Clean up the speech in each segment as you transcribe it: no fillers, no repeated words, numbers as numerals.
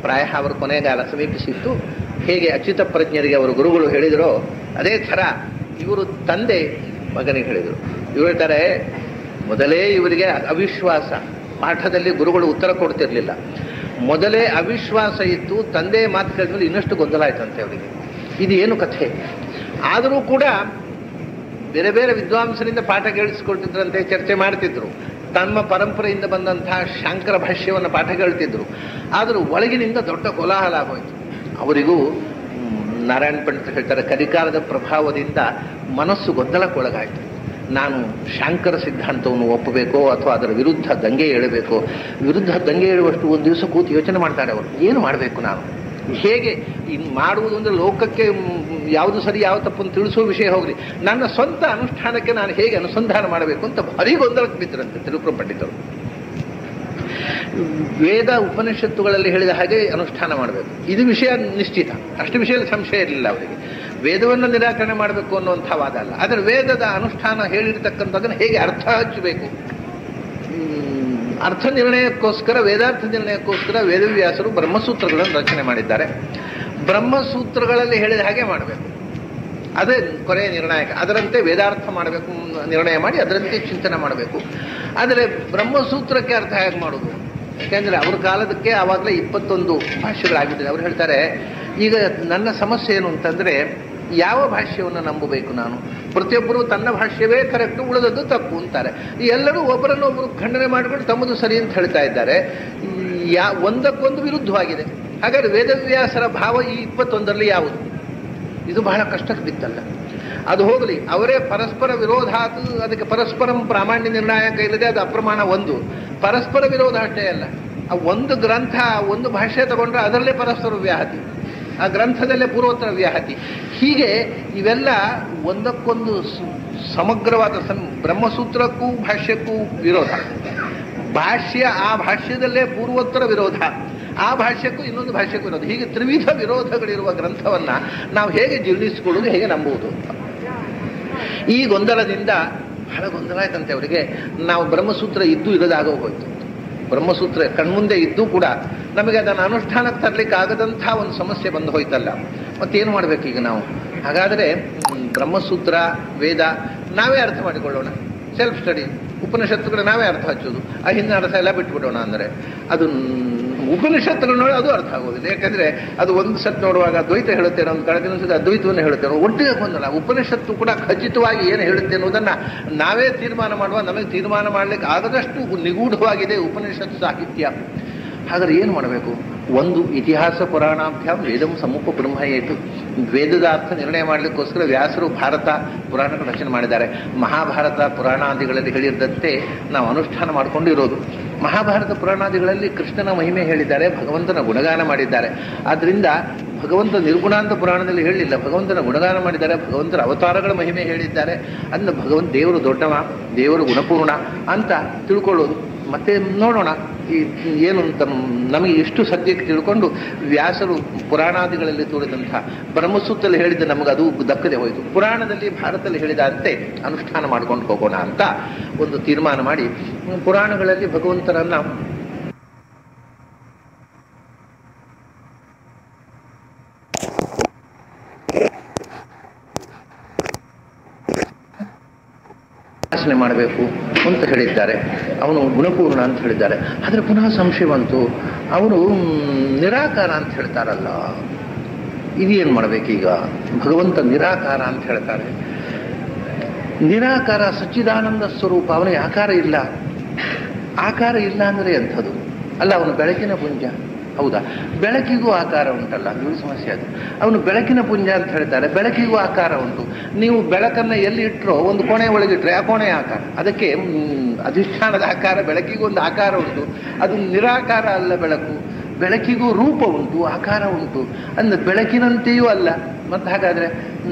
ಪ್ರಾಯ ಅವರ ಕೊನೆಗಾಲ ಸಮೀಪಿಸಿತ್ತು. ಹೇಗೆ ಅಚ್ಯುತ ಪ್ರಜ್ಞರಿಗೆ ಅವರು ಗುರುಗಳು ಹೇಳಿದರೋ ಅದೇ ಥರ ಇವರು ತಂದೆ ಮಗನಿಗೆ ಹೇಳಿದರು. ಇವರು ಹೇಳ್ತಾರೆ, ಮೊದಲೇ ಇವರಿಗೆ ಅವಿಶ್ವಾಸ, ಪಾಠದಲ್ಲಿ ಗುರುಗಳು ಉತ್ತರ ಕೊಡ್ತಿರ್ಲಿಲ್ಲ. ಮೊದಲೇ ಅವಿಶ್ವಾಸ ಇತ್ತು, ತಂದೆ ಮಾತು ಕೇಳಿದ್ಮೇಲೆ ಇನ್ನಷ್ಟು ಗೊಂದಲ ಆಯ್ತಂತೆ ಅವರಿಗೆ. ಇದು ಏನು ಕಥೆ? ಆದರೂ ಕೂಡ ಬೇರೆ ಬೇರೆ ವಿದ್ವಾಂಸರಿಂದ ಪಾಠ ಕೇಳಿಸ್ಕೊಳ್ತಿದ್ರಂತೆ, ಚರ್ಚೆ ಮಾಡ್ತಿದ್ರು. ತಮ್ಮ ಪರಂಪರೆಯಿಂದ ಬಂದಂತಹ ಶಾಂಕರ ಭಾಷ್ಯವನ್ನು ಪಾಠ ಕೇಳ್ತಿದ್ರು. ಆದರೂ ಒಳಗಿನಿಂದ ದೊಡ್ಡ ಕೋಲಾಹಲ ಆಗೋಯ್ತು. ಅವರಿಗೂ ನಾರಾಯಣ ಪಂಡಿತರು ಹೇಳ್ತಾರೆ, ಕಲಿಕಾಲದ ಪ್ರಭಾವದಿಂದ ಮನಸ್ಸು ಗೊಂದಲಕ್ಕೊಳಗಾಯಿತು. ನಾನು ಶಾಂಕರ ಸಿದ್ಧಾಂತವನ್ನು ಒಪ್ಪಬೇಕೋ ಅಥವಾ ಅದರ ವಿರುದ್ಧ ದಂಗೆ ಏಳಬೇಕೋ? ವಿರುದ್ಧ ದಂಗೆ ಏಳುವಷ್ಟು ಒಂದು ದಿವಸ ಕೂತು ಯೋಚನೆ ಮಾಡ್ತಾರೆ ಅವರು, ಏನು ಮಾಡಬೇಕು ನಾನು, ಹೇಗೆ ಮಾಡುವುದು ಅಂದರೆ ಲೋಕಕ್ಕೆ ಯಾವುದು ಸರಿ ಯಾವ ತಪ್ಪನ್ನು ತಿಳಿಸುವ ವಿಷಯ ಹೋಗಲಿ, ನನ್ನ ಸ್ವಂತ ಅನುಷ್ಠಾನಕ್ಕೆ ನಾನು ಹೇಗೆ ಅನುಸಂಧಾನ ಮಾಡಬೇಕು ಅಂತ ಭಾರಿ ಗೊಂದಲಕ್ಕೆ ಬಿದ್ದರಂತೆ ತಿರುಪುರ ಪಂಡಿತರು. ವೇದ ಉಪನಿಷತ್ತುಗಳಲ್ಲಿ ಹೇಳಿದ ಹಾಗೆ ಅನುಷ್ಠಾನ ಮಾಡಬೇಕು, ಇದು ವಿಷಯ ನಿಶ್ಚಿತ, ಅಷ್ಟು ವಿಷಯದಲ್ಲಿ ಸಂಶಯ ಇರಲಿಲ್ಲ ಅವರಿಗೆ. ವೇದವನ್ನು ನಿರಾಕರಣೆ ಮಾಡಬೇಕು ಅನ್ನುವಂಥ ವಾದ ಅಲ್ಲ, ಆದರೆ ವೇದದ ಅನುಷ್ಠಾನ ಹೇಳಿರ್ತಕ್ಕಂಥದ್ದನ್ನು ಹೇಗೆ ಅರ್ಥ ಹಚ್ಚಬೇಕು, ಅರ್ಥ ನಿರ್ಣಯಕ್ಕೋಸ್ಕರ, ವೇದಾರ್ಥ ನಿರ್ಣಯಕ್ಕೋಸ್ಕರ ವೇದವ್ಯಾಸರು ಬ್ರಹ್ಮಸೂತ್ರಗಳನ್ನು ರಚನೆ ಮಾಡಿದ್ದಾರೆ. ಬ್ರಹ್ಮಸೂತ್ರಗಳಲ್ಲಿ ಹೇಳಿದ ಹಾಗೆ ಮಾಡಬೇಕು, ಅದೇ ಕೊನೆಯ ನಿರ್ಣಾಯಕ. ಅದರಂತೆ ವೇದಾರ್ಥ ಮಾಡಬೇಕು, ನಿರ್ಣಯ ಮಾಡಿ ಅದರಂತೆ ಚಿಂತನೆ ಮಾಡಬೇಕು. ಆದರೆ ಬ್ರಹ್ಮಸೂತ್ರಕ್ಕೆ ಅರ್ಥ ಹೇಗೆ ಮಾಡೋದು? ಯಾಕೆಂದರೆ ಅವ್ರ ಕಾಲದಕ್ಕೆ ಆವಾಗಲೇ 21 ಭಾಷೆಗಳಾಗಿಬಿಟ್ಟಿದೆ. ಅವ್ರು ಹೇಳ್ತಾರೆ, ಈಗ ನನ್ನ ಸಮಸ್ಯೆ ಏನು ಅಂತಂದರೆ, ಯಾವ ಭಾಷ್ಯವನ್ನು ನಂಬಬೇಕು ನಾನು? ಪ್ರತಿಯೊಬ್ಬರು ತನ್ನ ಭಾಷ್ಯವೇ ಕರೆಕ್ಟು, ಉಳಿದದ್ದು ತಪ್ಪು ಅಂತಾರೆ. ಎಲ್ಲರೂ ಒಬ್ಬರನ್ನೊಬ್ಬರು ಖಂಡನೆ ಮಾಡಿಕೊಂಡು ತಮ್ಮದು ಸರಿ ಅಂತ ಹೇಳ್ತಾ ಇದ್ದಾರೆ. ಒಂದಕ್ಕೊಂದು ವಿರುದ್ಧವಾಗಿದೆ. ಹಾಗಾದರೆ ವೇದವ್ಯಾಸರ ಭಾವ ಈ 21ರಲ್ಲಿ ಯಾವುದು? ಇದು ಬಹಳ ಕಷ್ಟಕ್ಕೆ ಬಿತ್ತಲ್ಲ. ಅದು ಹೋಗಲಿ, ಅವರೇ ಪರಸ್ಪರ ವಿರೋಧ, ಅದಕ್ಕೆ ಪರಸ್ಪರಂ ಪ್ರಾಮಾಣ್ಯ ನಿರ್ಣಾಯಕ ಇಲ್ಲದೆ ಅದು ಅಪ್ರಮಾಣ. ಒಂದು ಪರಸ್ಪರ ವಿರೋಧ ಅಷ್ಟೇ ಅಲ್ಲ, ಆ ಒಂದು ಗ್ರಂಥ, ಒಂದು ಭಾಷೆ ತಗೊಂಡ್ರೆ ಅದರಲ್ಲೇ ಪರಸ್ಪರ ವ್ಯಾಹತಿ, ಆ ಗ್ರಂಥದಲ್ಲೇ ಪೂರ್ವೋತ್ತರ ವ್ಯಾಹತಿ. ಹೀಗೆ ಇವೆಲ್ಲ ಒಂದಕ್ಕೊಂದು ಸಮಗ್ರವಾದ ಬ್ರಹ್ಮಸೂತ್ರಕ್ಕೂ ಭಾಷ್ಯಕ್ಕೂ ವಿರೋಧ, ಭಾಷ್ಯ ಆ ಭಾಷ್ಯದಲ್ಲೇ ಪೂರ್ವೋತ್ತರ ವಿರೋಧ, ಆ ಭಾಷ್ಯಕ್ಕೂ ಇನ್ನೊಂದು ಭಾಷ್ಯಕ್ಕೂ ವಿರೋಧ. ಹೀಗೆ ತ್ರಿವಿಧ ವಿರೋಧಗಳಿರುವ ಗ್ರಂಥವನ್ನು ನಾವು ಹೇಗೆ ಜೀರ್ಣಿಸಿಕೊಳ್ಳುವುದು, ಹೇಗೆ ನಂಬುವುದು? ಈ ಗೊಂದಲದಿಂದ ಬಹಳ ಗೊಂದಲ ಆಯ್ತಂತೆ ಅವರಿಗೆ. ನಾವು ಬ್ರಹ್ಮಸೂತ್ರ ಇದ್ದು ಇಲ್ಲದಾಗ ಹೋಯ್ತು. ಬ್ರಹ್ಮಸೂತ್ರ ಕಣ್ಮುಂದೆ ಇದ್ದೂ ಕೂಡ ನಮಗೆ ಅದನ್ನು ಅನುಷ್ಠಾನಕ್ಕೆ ತರಲಿಕ್ಕೆ ಆಗದಂಥ ಒಂದು ಸಮಸ್ಯೆ ಬಂದು ಹೋಯ್ತಲ್ಲ. ಮತ್ತೇನು ಮಾಡಬೇಕು ಈಗ ನಾವು? ಹಾಗಾದರೆ ಬ್ರಹ್ಮಸೂತ್ರ, ವೇದ ನಾವೇ ಅರ್ಥ ಮಾಡಿಕೊಳ್ಳೋಣ, ಸೆಲ್ಫ್ ಸ್ಟಡಿ. ಉಪನಿಷತ್ತುಗಳು ನಾವೇ ಅರ್ಥ ಹಚ್ಚೋದು, ಆ ಹಿಂದಿನ ಅರ್ಥ ಎಲ್ಲ ಬಿಟ್ಬಿಡೋಣ. ಅಂದರೆ ಅದು ಉಪನಿಷತ್ತುಗಳು ನೋಡಿ ಅದು ಅರ್ಥ ಆಗೋದಿಲ್ಲ. ಯಾಕಂದರೆ ಅದು ಒಂದು ಸತ್ ನೋಡುವಾಗ ದ್ವೈತ ಹೇಳುತ್ತೇನೆ, ಒಂದು ಕಳೆದಿನ ಸತಿ ಅದ್ವೈತವನ್ನು ಹೇಳುತ್ತೇನೆ, ಒಟ್ಟಿಗೆ ಬಂದಲ್ಲ. ಉಪನಿಷತ್ತು ಕೂಡ ಖಚಿತವಾಗಿ ಏನು ಹೇಳುತ್ತೆ ಅನ್ನೋದನ್ನು ನಾವೇ ತೀರ್ಮಾನ ಮಾಡುವ, ನಮಗೆ ತೀರ್ಮಾನ ಮಾಡಲಿಕ್ಕೆ ಆಗದಷ್ಟು ನಿಗೂಢವಾಗಿದೆ ಉಪನಿಷತ್ತು ಸಾಹಿತ್ಯ. ಹಾಗಾದ್ರೆ ಏನು ಮಾಡಬೇಕು? ಒಂದು ಇತಿಹಾಸ ಪುರಾಣಾಭ್ಯಾಮ್ ವೇದಂ ಸಮೂಪ ಬ್ರಹ್ಮಯೇತು. ವೇದದ ಅರ್ಥ ನಿರ್ಣಯ ಮಾಡಲಿಕ್ಕೋಸ್ಕರ ವ್ಯಾಸರು ಭಾರತ ಪುರಾಣಗಳ ರಚನೆ ಮಾಡಿದ್ದಾರೆ. ಮಹಾಭಾರತ ಪುರಾಣಾದಿಗಳಲ್ಲಿ ಹೇಳಿದಂತೆ ನಾವು ಅನುಷ್ಠಾನ ಮಾಡಿಕೊಂಡಿರೋದು. ಮಹಾಭಾರತ ಪುರಾಣಾದಿಗಳಲ್ಲಿ ಕೃಷ್ಣನ ಮಹಿಮೆ ಹೇಳಿದ್ದಾರೆ, ಭಗವಂತನ ಗುಣಗಾನ ಮಾಡಿದ್ದಾರೆ. ಆದ್ದರಿಂದ ಭಗವಂತ ನಿರ್ಗುಣ ಅಂತ ಪುರಾಣದಲ್ಲಿ ಹೇಳಲಿಲ್ಲ, ಭಗವಂತನ ಗುಣಗಾನ ಮಾಡಿದ್ದಾರೆ, ಭಗವಂತನ ಅವತಾರಗಳ ಮಹಿಮೆ ಹೇಳಿದ್ದಾರೆ. ಅದನ್ನು ದೇವರು ದೊಡ್ಡವ, ದೇವರು ಗುಣಪೂರ್ಣ ಅಂತ ತಿಳ್ಕೊಳ್ಳೋದು. ಮತ್ತೆ ನೋಡೋಣ ಏನು ಅಂತ. ನಮಗೆ ಇಷ್ಟು ಸದ್ಯಕ್ಕೆ ತಿಳ್ಕೊಂಡು ವ್ಯಾಸರು ಪುರಾಣಾದಿಗಳಲ್ಲಿ ತೋರಿದಂಥ ಬ್ರಹ್ಮಸೂತ್ರದಲ್ಲಿ ಹೇಳಿದ ನಮಗೆ ಅದು ದಕ್ಕದೆ ಹೋಯಿತು. ಪುರಾಣದಲ್ಲಿ ಭಾರತದಲ್ಲಿ ಹೇಳಿದಂತೆ ಅನುಷ್ಠಾನ ಮಾಡ್ಕೊಂಡು ಹೋಗೋಣ ಅಂತ ಒಂದು ತೀರ್ಮಾನ ಮಾಡಿ ಪುರಾಣಗಳಲ್ಲಿ ಭಗವಂತನನ್ನ ಉಪಾಸನೆ ಮಾಡಬೇಕು ಅಂತ ಹೇಳಿದ್ದಾರೆ. ಅವನು ಗುಣಪೂರ್ಣ ಅಂತ ಹೇಳಿದ್ದಾರೆ. ಆದರೆ ಪುನಃ ಸಂಶಯ ಬಂತು, ಅವನು ನಿರಾಕಾರ ಅಂತ ಹೇಳ್ತಾರಲ್ಲ, ಇದೇನು ಮಾಡಬೇಕೀಗ? ಭಗವಂತ ನಿರಾಕಾರ ಅಂತ ಹೇಳ್ತಾರೆ. ನಿರಾಕಾರ ಸಚ್ಚಿದಾನಂದ ಸ್ವರೂಪ, ಅವನಿಗೆ ಆಕಾರ ಇಲ್ಲ. ಆಕಾರ ಇಲ್ಲ ಅಂದರೆ ಎಂಥದ್ದು? ಅಲ್ಲ, ಅವನು ಬೆಳಕಿನ ಪುಂಜ, ಹೌದಾ? ಬೆಳಕಿಗೂ ಆಕಾರ ಉಂಟಲ್ಲ, ಅದು ಸಮಸ್ಯೆ. ಅದು ಅವನು ಬೆಳಕಿನ ಪುಂಜ ಅಂತ ಹೇಳ್ತಾರೆ. ಬೆಳಕಿಗೂ ಆಕಾರ ಉಂಟು. ನೀವು ಬೆಳಕನ್ನು ಎಲ್ಲಿ ಇಟ್ಟರೋ ಒಂದು ಕೋಣೆ ಒಳಗಿಟ್ರೆ ಆ ಕೋಣೆಯ ಆಕಾರ, ಅದಕ್ಕೆ ಅಧಿಷ್ಠಾನದ ಆಕಾರ. ಬೆಳಕಿಗೂ ಒಂದು ಆಕಾರ ಉಂಟು, ಅದು ನಿರಾಕಾರ ಅಲ್ಲ. ಬೆಳಕಿಗೂ ರೂಪ ಉಂಟು, ಆಕಾರ ಉಂಟು. ಅಂದರೆ ಬೆಳಕಿನಂತೆಯೂ ಅಲ್ಲ. ಮತ್ತು ಹಾಗಾದರೆ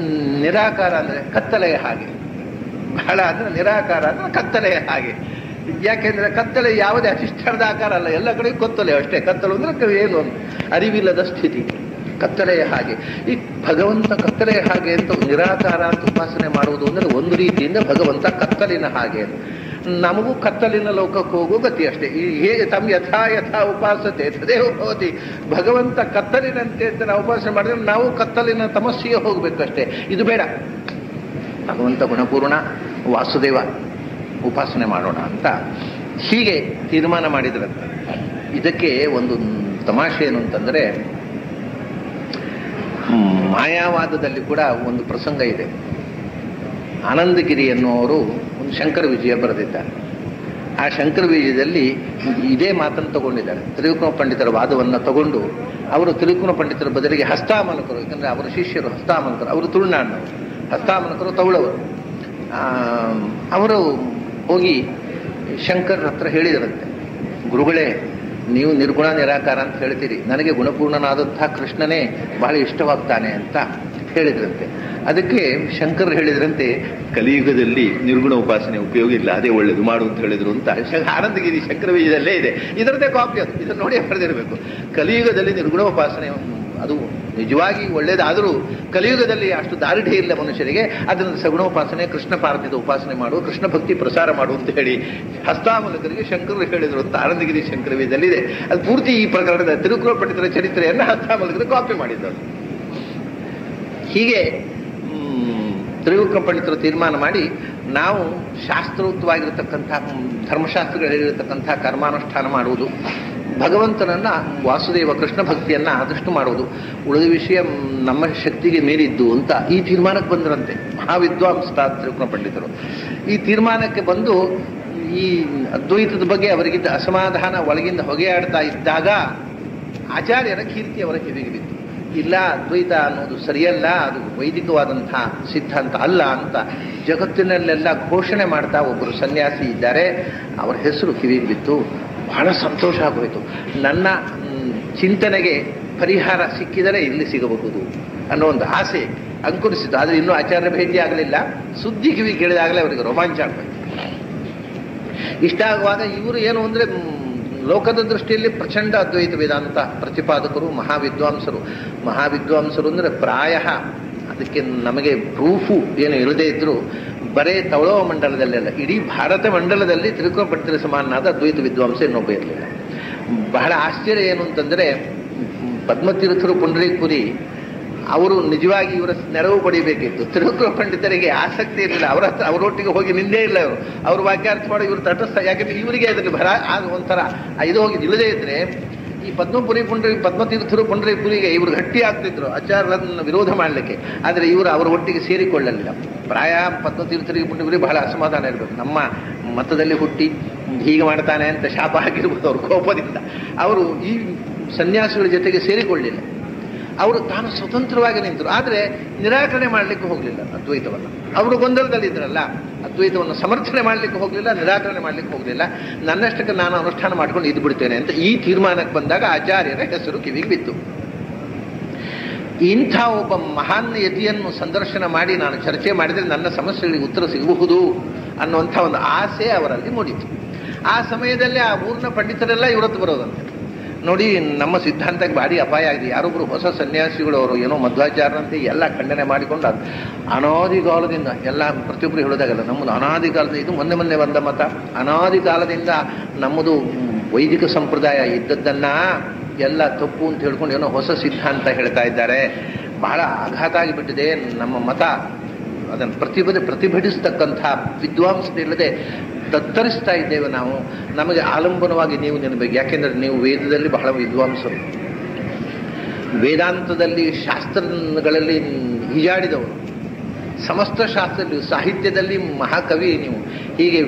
ನಿರಾಕಾರ ಅಂದರೆ ಕತ್ತಲೆಯ ಹಾಗೆ. ಬಹಳ ಅಂದರೆ ನಿರಾಕಾರ ಅಂದರೆ ಕತ್ತಲೆಯ ಹಾಗೆ. ಯಾಕೆಂದರೆ ಕತ್ತಲೆ ಯಾವುದೇ ಅಧಿಷ್ಠಾನದ ಆಕಾರ ಅಲ್ಲ, ಎಲ್ಲ ಕಡೆ ಕತ್ತಲೆ ಅಷ್ಟೇ. ಕತ್ತಲು ಅಂದರೆ ಏನು ಅರಿವಿಲ್ಲದ ಸ್ಥಿತಿ, ಕತ್ತಲೆಯ ಹಾಗೆ. ಈ ಭಗವಂತ ಕತ್ತಲೆಯ ಹಾಗೆ ಅಂತ ನಿರಾಕಾರ ಅಂತ ಉಪಾಸನೆ ಮಾಡುವುದು ಅಂದರೆ ಒಂದು ರೀತಿಯಿಂದ ಭಗವಂತ ಕತ್ತಲಿನ ಹಾಗೆ. ನಮಗೂ ಕತ್ತಲಿನ ಲೋಕಕ್ಕೆ ಹೋಗೋ ಗತಿ ಅಷ್ಟೇ. ಈ ಹೇಗೆ ತಮ್ಮ ಯಥಾ ಯಥಾ ಉಪಾಸತೆ ತದೇವ ಭವತಿ, ಭಗವಂತ ಕತ್ತಲಿನಂತೆ ಅಂತ ನಾವು ಉಪಾಸನೆ ಮಾಡಿದ್ರೆ ನಾವು ಕತ್ತಲಿನ ತಮಸ್ಸಿಗೆ ಹೋಗ್ಬೇಕಷ್ಟೇ. ಇದು ಬೇಡ, ಭಗವಂತ ಗುಣಪೂರ್ಣ ವಾಸುದೇವ ಉಪಾಸನೆ ಮಾಡೋಣ ಅಂತ ಹೀಗೆ ತೀರ್ಮಾನ ಮಾಡಿದ್ರಂತೆ. ಇದಕ್ಕೆ ಒಂದು ತಮಾಷೆ ಏನು ಅಂತಂದರೆ, ಮಾಯಾವಾದದಲ್ಲಿ ಕೂಡ ಒಂದು ಪ್ರಸಂಗ ಇದೆ. ಆನಂದಗಿರಿ ಎನ್ನುವರು ಒಂದು ಶಂಕರ ವಿಜಯ ಬರೆದಿದ್ದಾರೆ. ಆ ಶಂಕರ ವಿಜಯದಲ್ಲಿ ಇದೇ ಮಾತನ್ನು ತಗೊಂಡಿದ್ದಾರೆ. ತ್ರಿವಿಕ್ರಮ ಪಂಡಿತರ ವಾದವನ್ನು ತಗೊಂಡು ಅವರು ತ್ರಿವಿಕ್ರಮ ಪಂಡಿತರ ಬದಲಿಗೆ ಹಸ್ತಾಮನಕರು, ಯಾಕಂದರೆ ಅವರ ಶಿಷ್ಯರು ಹಸ್ತಾಮನಕರು, ಅವರು ತುಳುನಾಡಿನವರು, ಹಸ್ತಾಮನಕರು ತೌಳವರು. ಅವರು ಹೋಗಿ ಶಂಕರ ಹತ್ರ ಹೇಳಿದರಂತೆ, ಗುರುಗಳೇ ನೀವು ನಿರ್ಗುಣ ನಿರಾಕಾರ ಅಂತ ಹೇಳ್ತೀರಿ, ನನಗೆ ಗುಣಪೂರ್ಣನಾದಂಥ ಕೃಷ್ಣನೇ ಬಹಳ ಇಷ್ಟವಾಗ್ತಾನೆ ಅಂತ ಹೇಳಿದ್ರಂತೆ. ಅದಕ್ಕೆ ಶಂಕರ್ ಹೇಳಿದ್ರಂತೆ, ಕಲಿಯುಗದಲ್ಲಿ ನಿರ್ಗುಣ ಉಪಾಸನೆ ಉಪಯೋಗ ಇಲ್ಲ, ಅದೇ ಒಳ್ಳೇದು ಮಾಡು ಅಂತ ಹೇಳಿದ್ರು ಅಂತ ಆನಂದಗಿರಿ ಶಂಕರ ವಿಜಯದಲ್ಲೇ ಇದೆ. ಇದರದ್ದೇ ಕಾಪಿ ಅದು, ಇದನ್ನು ನೋಡಿ ಬರೆದಿರಬೇಕು. ಕಲಿಯುಗದಲ್ಲಿ ನಿರ್ಗುಣ ಉಪಾಸನೆ ಅದು ನಿಜವಾಗಿ ಒಳ್ಳೇದಾದರೂ ಕಲಿಯುಗದಲ್ಲಿ ಅಷ್ಟು ದಾರಿಢ್ಯ ಇಲ್ಲ ಮನುಷ್ಯರಿಗೆ. ಅದರಿಂದ ಸಗುಣೋಪಾಸನೆ, ಕೃಷ್ಣ ಪಾರ್ಥಿದ ಉಪಾಸನೆ ಮಾಡು, ಕೃಷ್ಣ ಭಕ್ತಿ ಪ್ರಸಾರ ಮಾಡು ಅಂತ ಹೇಳಿ ಹಸ್ತಾಮಲಕರಿಗೆ ಶಂಕರರು ಹೇಳಿದರು ಅಂತ ಆನಂದಗಿರಿ ಶಂಕರ ವಿಜಯದಲ್ಲಿದೆ. ಅದು ಪೂರ್ತಿ ಈ ಪ್ರಕರಣದ ತಿರುಕುಳ ಪಂಡಿತರ ಚರಿತ್ರೆಯನ್ನು ಹಸ್ತಾಮಲಕರು ಕಾಪಿ ಮಾಡಿದ್ದರು. ಹೀಗೆ ತ್ರಿವಿಕ್ರಮ ಪಂಡಿತರು ತೀರ್ಮಾನ ಮಾಡಿ, ನಾವು ಶಾಸ್ತ್ರೋಕ್ತವಾಗಿರತಕ್ಕಂಥ ಧರ್ಮಶಾಸ್ತ್ರಗಳು ಹೇಳಿರತಕ್ಕಂಥ ಕರ್ಮಾನುಷ್ಠಾನ ಮಾಡುವುದು, ಭಗವಂತನನ್ನು ವಾಸುದೇವ ಕೃಷ್ಣ ಭಕ್ತಿಯನ್ನು ಆದಷ್ಟು ಮಾಡುವುದು, ಉಳಿದ ವಿಷಯ ನಮ್ಮ ಶಕ್ತಿಗೆ ಮೀರಿದ್ದು ಅಂತ ಈ ತೀರ್ಮಾನಕ್ಕೆ ಬಂದರಂತೆ ಮಹಾವಿದ್ವಾಂಸ ತ್ರಿವಿಕ್ರಮ ಪಂಡಿತರು. ಈ ತೀರ್ಮಾನಕ್ಕೆ ಬಂದು ಈ ಅದ್ವೈತದ ಬಗ್ಗೆ ಅವರಿಗಿದ್ದ ಅಸಮಾಧಾನ ಒಳಗಿಂದ ಹೊಗೆಯಾಡ್ತಾ ಇದ್ದಾಗ ಆಚಾರ್ಯರ ಕೀರ್ತಿ ಅವರ ಕಿವಿಗೆ ಬಿತ್ತು. ಇಲ್ಲ, ಅದ್ವೈತ ಅನ್ನೋದು ಸರಿಯಲ್ಲ, ಅದು ವೈದಿಕವಾದಂಥ ಸಿದ್ಧಾಂತ ಅಲ್ಲ ಅಂತ ಜಗತ್ತಿನಲ್ಲೆಲ್ಲ ಘೋಷಣೆ ಮಾಡ್ತಾ ಒಬ್ಬರು ಸನ್ಯಾಸಿ ಇದ್ದಾರೆ. ಅವರ ಹೆಸರು ಕಿವಿಗೆ ಬಿತ್ತು. ಬಹಳ ಸಂತೋಷ ಆಗೋಯಿತು. ನನ್ನ ಚಿಂತನೆಗೆ ಪರಿಹಾರ ಸಿಕ್ಕಿದರೆ ಇಲ್ಲಿ ಸಿಗಬಹುದು ಅನ್ನೋ ಒಂದು ಆಸೆ ಅಂಕುರಿಸಿತು. ಆದರೆ ಇನ್ನೂ ಆಚಾರ್ಯ ಭೇಟಿ ಆಗಲಿಲ್ಲ. ಸುದ್ದಿ ಕಿವಿ ಕೇಳಿದಾಗಲೇ ಅವರಿಗೆ ರೋಮಾಂಚ ಆಗಬೇಕು. ಇಷ್ಟ ಆಗುವಾಗ ಇವರು ಏನು ಅಂದರೆ ಲೋಕದ ದೃಷ್ಟಿಯಲ್ಲಿ ಪ್ರಚಂಡ ಅದ್ವೈತ ವೇದಾಂತ ಪ್ರತಿಪಾದಕರು, ಮಹಾವಿದ್ವಾಂಸರು ಅಂದರೆ ಪ್ರಾಯ ಅದಕ್ಕೆ ನಮಗೆ ಪ್ರೂಫು ಏನು ಇಲ್ಲದೇ ಇದ್ದರೂ ಬರೇ ತವಳವ ಮಂಡಲದಲ್ಲೆಲ್ಲ, ಇಡೀ ಭಾರತ ಮಂಡಲದಲ್ಲಿ ತ್ರಿವಿಕ್ರಮ ಪಂಡಿತರ ಸಮಾನನಾದ ಅದ್ವೈತ ವಿದ್ವಾಂಸ ಇನ್ನೊಬ್ಬ ಇರಲಿಲ್ಲ. ಬಹಳ ಆಶ್ಚರ್ಯ ಏನು ಅಂತಂದರೆ, ಪದ್ಮತೀರ್ಥರು ಪುಂಡರೀಕಪುರಿ ಅವರು ನಿಜವಾಗಿ ಇವರ ನೆರವು ಪಡಿಬೇಕಿತ್ತು. ತ್ರಿವಿಕ್ರಮ ಪಂಡಿತರಿಗೆ ಆಸಕ್ತಿ ಇರಲಿಲ್ಲ. ಅವರೊಟ್ಟಿಗೆ ಹೋಗಿ ನಿಂದೇ ಇಲ್ಲ ಇವರು. ಅವರು ವಾಕ್ಯಾರ್ಥ ಮಾಡಿ ಇವರು ತಟಸ್ಥ. ಯಾಕೆಂದರೆ ಇವರಿಗೆ ಅದರಲ್ಲಿ ಒಂಥರ ಇದು ಹೋಗಿ ನಿಲ್ಲದೇ ಇದ್ರೆ ಈ ಪದ್ಮತೀರ್ಥರು ಪುಂಡರೀಕಪುರಿಗೆ ಇವರು ಗಟ್ಟಿ ಆಗ್ತಿದ್ರು ಆಚಾರ್ಯರನ್ನು ವಿರೋಧ ಮಾಡಲಿಕ್ಕೆ. ಆದರೆ ಇವರು ಅವರ ಒಟ್ಟಿಗೆ ಸೇರಿಕೊಳ್ಳಲಿಲ್ಲ. ಪ್ರಾಯ ಪದ್ಮತೀರ್ಥರಿಗೆ ಪುಂಡರೀಕಪುರಿ ಬಹಳ ಅಸಮಾಧಾನ ಇರಬೇಕು. ನಮ್ಮ ಮತದಲ್ಲಿ ಹುಟ್ಟಿ ಹೀಗೆ ಮಾಡ್ತಾನೆ ಅಂತ ಶಾಪ ಆಗಿರ್ಬೋದು ಅವ್ರ ಕೋಪದಿಂದ. ಅವರು ಈ ಸನ್ಯಾಸಿಗಳ ಜೊತೆಗೆ ಸೇರಿಕೊಳ್ಳಲಿಲ್ಲ. ಅವರು ತಾನು ಸ್ವತಂತ್ರವಾಗಿ ನಿಂತರು. ಆದರೆ ನಿರಾಕರಣೆ ಮಾಡಲಿಕ್ಕೆ ಹೋಗಲಿಲ್ಲ ಅದ್ವೈತವನ್ನು. ಅವರು ಗೊಂದಲದಲ್ಲಿದ್ದರಲ್ಲ, ಅದ್ವೈತವನ್ನು ಸಮರ್ಥನೆ ಮಾಡಲಿಕ್ಕೆ ಹೋಗಲಿಲ್ಲ, ನಿರಾಕರಣೆ ಮಾಡಲಿಕ್ಕೆ ಹೋಗಲಿಲ್ಲ. ನನ್ನಷ್ಟಕ್ಕೆ ನಾನು ಅನುಷ್ಠಾನ ಮಾಡ್ಕೊಂಡು ಇದ್ದು ಬಿಡ್ತೇನೆ ಅಂತ ಈ ತೀರ್ಮಾನಕ್ಕೆ ಬಂದಾಗ ಆಚಾರ್ಯರ ಹೆಸರು ಕಿವಿಗೆ ಬಿತ್ತು. ಇಂಥ ಒಬ್ಬ ಮಹಾನ್ ಯತಿಯನ್ನು ಸಂದರ್ಶನ ಮಾಡಿ ನಾನು ಚರ್ಚೆ ಮಾಡಿದರೆ ನನ್ನ ಸಮಸ್ಯೆಗಳಿಗೆ ಉತ್ತರ ಸಿಗಬಹುದು ಅನ್ನುವಂಥ ಒಂದು ಆಸೆ ಅವರಲ್ಲಿ ಮೂಡಿತು. ಆ ಸಮಯದಲ್ಲಿ ಆ ಊರಿನ ಪಂಡಿತರೆಲ್ಲ ಇವರತ್ತು ಬರೋದಂತೆ. ನೋಡಿ, ನಮ್ಮ ಸಿದ್ಧಾಂತಕ್ಕೆ ಭಾರಿ ಅಪಾಯ ಆಗಿದೆ. ಯಾರೊಬ್ಬರು ಹೊಸ ಸನ್ಯಾಸಿಗಳು ಅವರು ಏನೋ ಮಧ್ವಾಚಾರ್ಯರಂತೆ ಎಲ್ಲ ಖಂಡನೆ ಮಾಡಿಕೊಂಡು ಅನಾದಿ ಕಾಲದಿಂದ ಎಲ್ಲ ಪ್ರತಿಯೊಬ್ಬರು ಹೇಳೋದಾಗಲ್ಲ, ನಮ್ಮದು ಅನಾದಿ ಕಾಲದಿಂದ, ಇದು ಮೊನ್ನೆ ಬಂದ ಮತ, ಅನಾದಿ ಕಾಲದಿಂದ ನಮ್ಮದು ವೈದಿಕ ಸಂಪ್ರದಾಯ ಇದ್ದದ್ದನ್ನು ಎಲ್ಲ ತಪ್ಪು ಅಂತ ಹೇಳ್ಕೊಂಡು ಏನೋ ಹೊಸ ಸಿದ್ಧಾಂತ ಹೇಳ್ತಾ ಇದ್ದಾರೆ. ಬಹಳ ಆಘಾತ ಆಗಿಬಿಟ್ಟಿದೆ ನಮ್ಮ ಮತ. ಅದನ್ನು ಪ್ರತಿಭಟಿಸ್ತಕ್ಕಂಥ ವಿದ್ವಾಂಸರಿಲ್ಲದೆ ತತ್ತರಿಸ್ತಾ ಇದ್ದೇವೆ ನಾವು. ನಮಗೆ ಆಲಂಬನವಾಗಿ ನೀವು ನೆನಬೇಕು. ಯಾಕೆಂದರೆ ನೀವು ವೇದದಲ್ಲಿ ಬಹಳ ವಿದ್ವಾಂಸರು, ವೇದಾಂತದಲ್ಲಿ ಶಾಸ್ತ್ರಗಳಲ್ಲಿ ಈಜಾಡಿದವರು, ಸಮಸ್ತ ಶಾಸ್ತ್ರದಲ್ಲಿ ಸಾಹಿತ್ಯದಲ್ಲಿ ಮಹಾಕವಿ ನೀವು. ಹೀಗೆ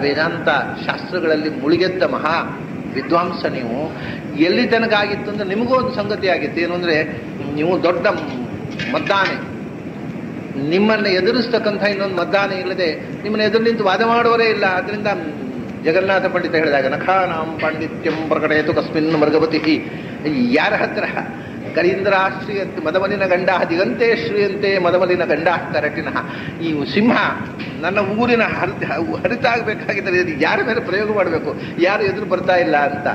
ವೇದಾಂತ ಶಾಸ್ತ್ರಗಳಲ್ಲಿ ಮುಳುಗೆದ್ದ ಮಹಾ ವಿದ್ವಾಂಸ ನೀವು. ಎಲ್ಲಿ ತನಕ ಆಗಿತ್ತು ಅಂದರೆ ನಿಮಗೂ ಒಂದು ಸಂಗತಿ ಆಗಿತ್ತು. ಏನು ಅಂದರೆ, ನೀವು ದೊಡ್ಡ ಮದ್ದಾನೆ, ನಿಮ್ಮನ್ನು ಎದುರಿಸ್ತಕ್ಕಂಥ ಇನ್ನೊಂದು ಮದ್ದಾನೆ ಇಲ್ಲದೆ ನಿಮ್ಮನ್ನು ಎದುರು ನಿಂತು ವಾದ ಮಾಡುವವರೇ ಇಲ್ಲ. ಅದರಿಂದ ಜಗನ್ನಾಥ ಪಂಡಿತ ಹೇಳಿದಾಗ ನಖಾನಾಂ ಪಾಂಡಿತ್ಯಂ ಪ್ರಕಟಯತು ಕಸ್ಮಿನ್ ಮೃಗವತಿ, ಯಾರ ಹತ್ರ ಕರೀಂದ್ರ ಶ್ರೀಯಂತೆ ಮದಮಲಿನ ಗಂಡ ದಿಗಂತೆ ಶ್ರೀಯಂತೆ ಮದಮಲಿನ ಗಂಡ ಕರಟಿನ. ಈ ಸಿಂಹ ನನ್ನ ಊರಿನ ಹರಿತಾಗಬೇಕಾಗಿದ್ದರೆ ಯಾರ ಮೇಲೆ ಪ್ರಯೋಗ ಮಾಡಬೇಕು, ಯಾರು ಎದುರು ಬರ್ತಾ ಇಲ್ಲ ಅಂತ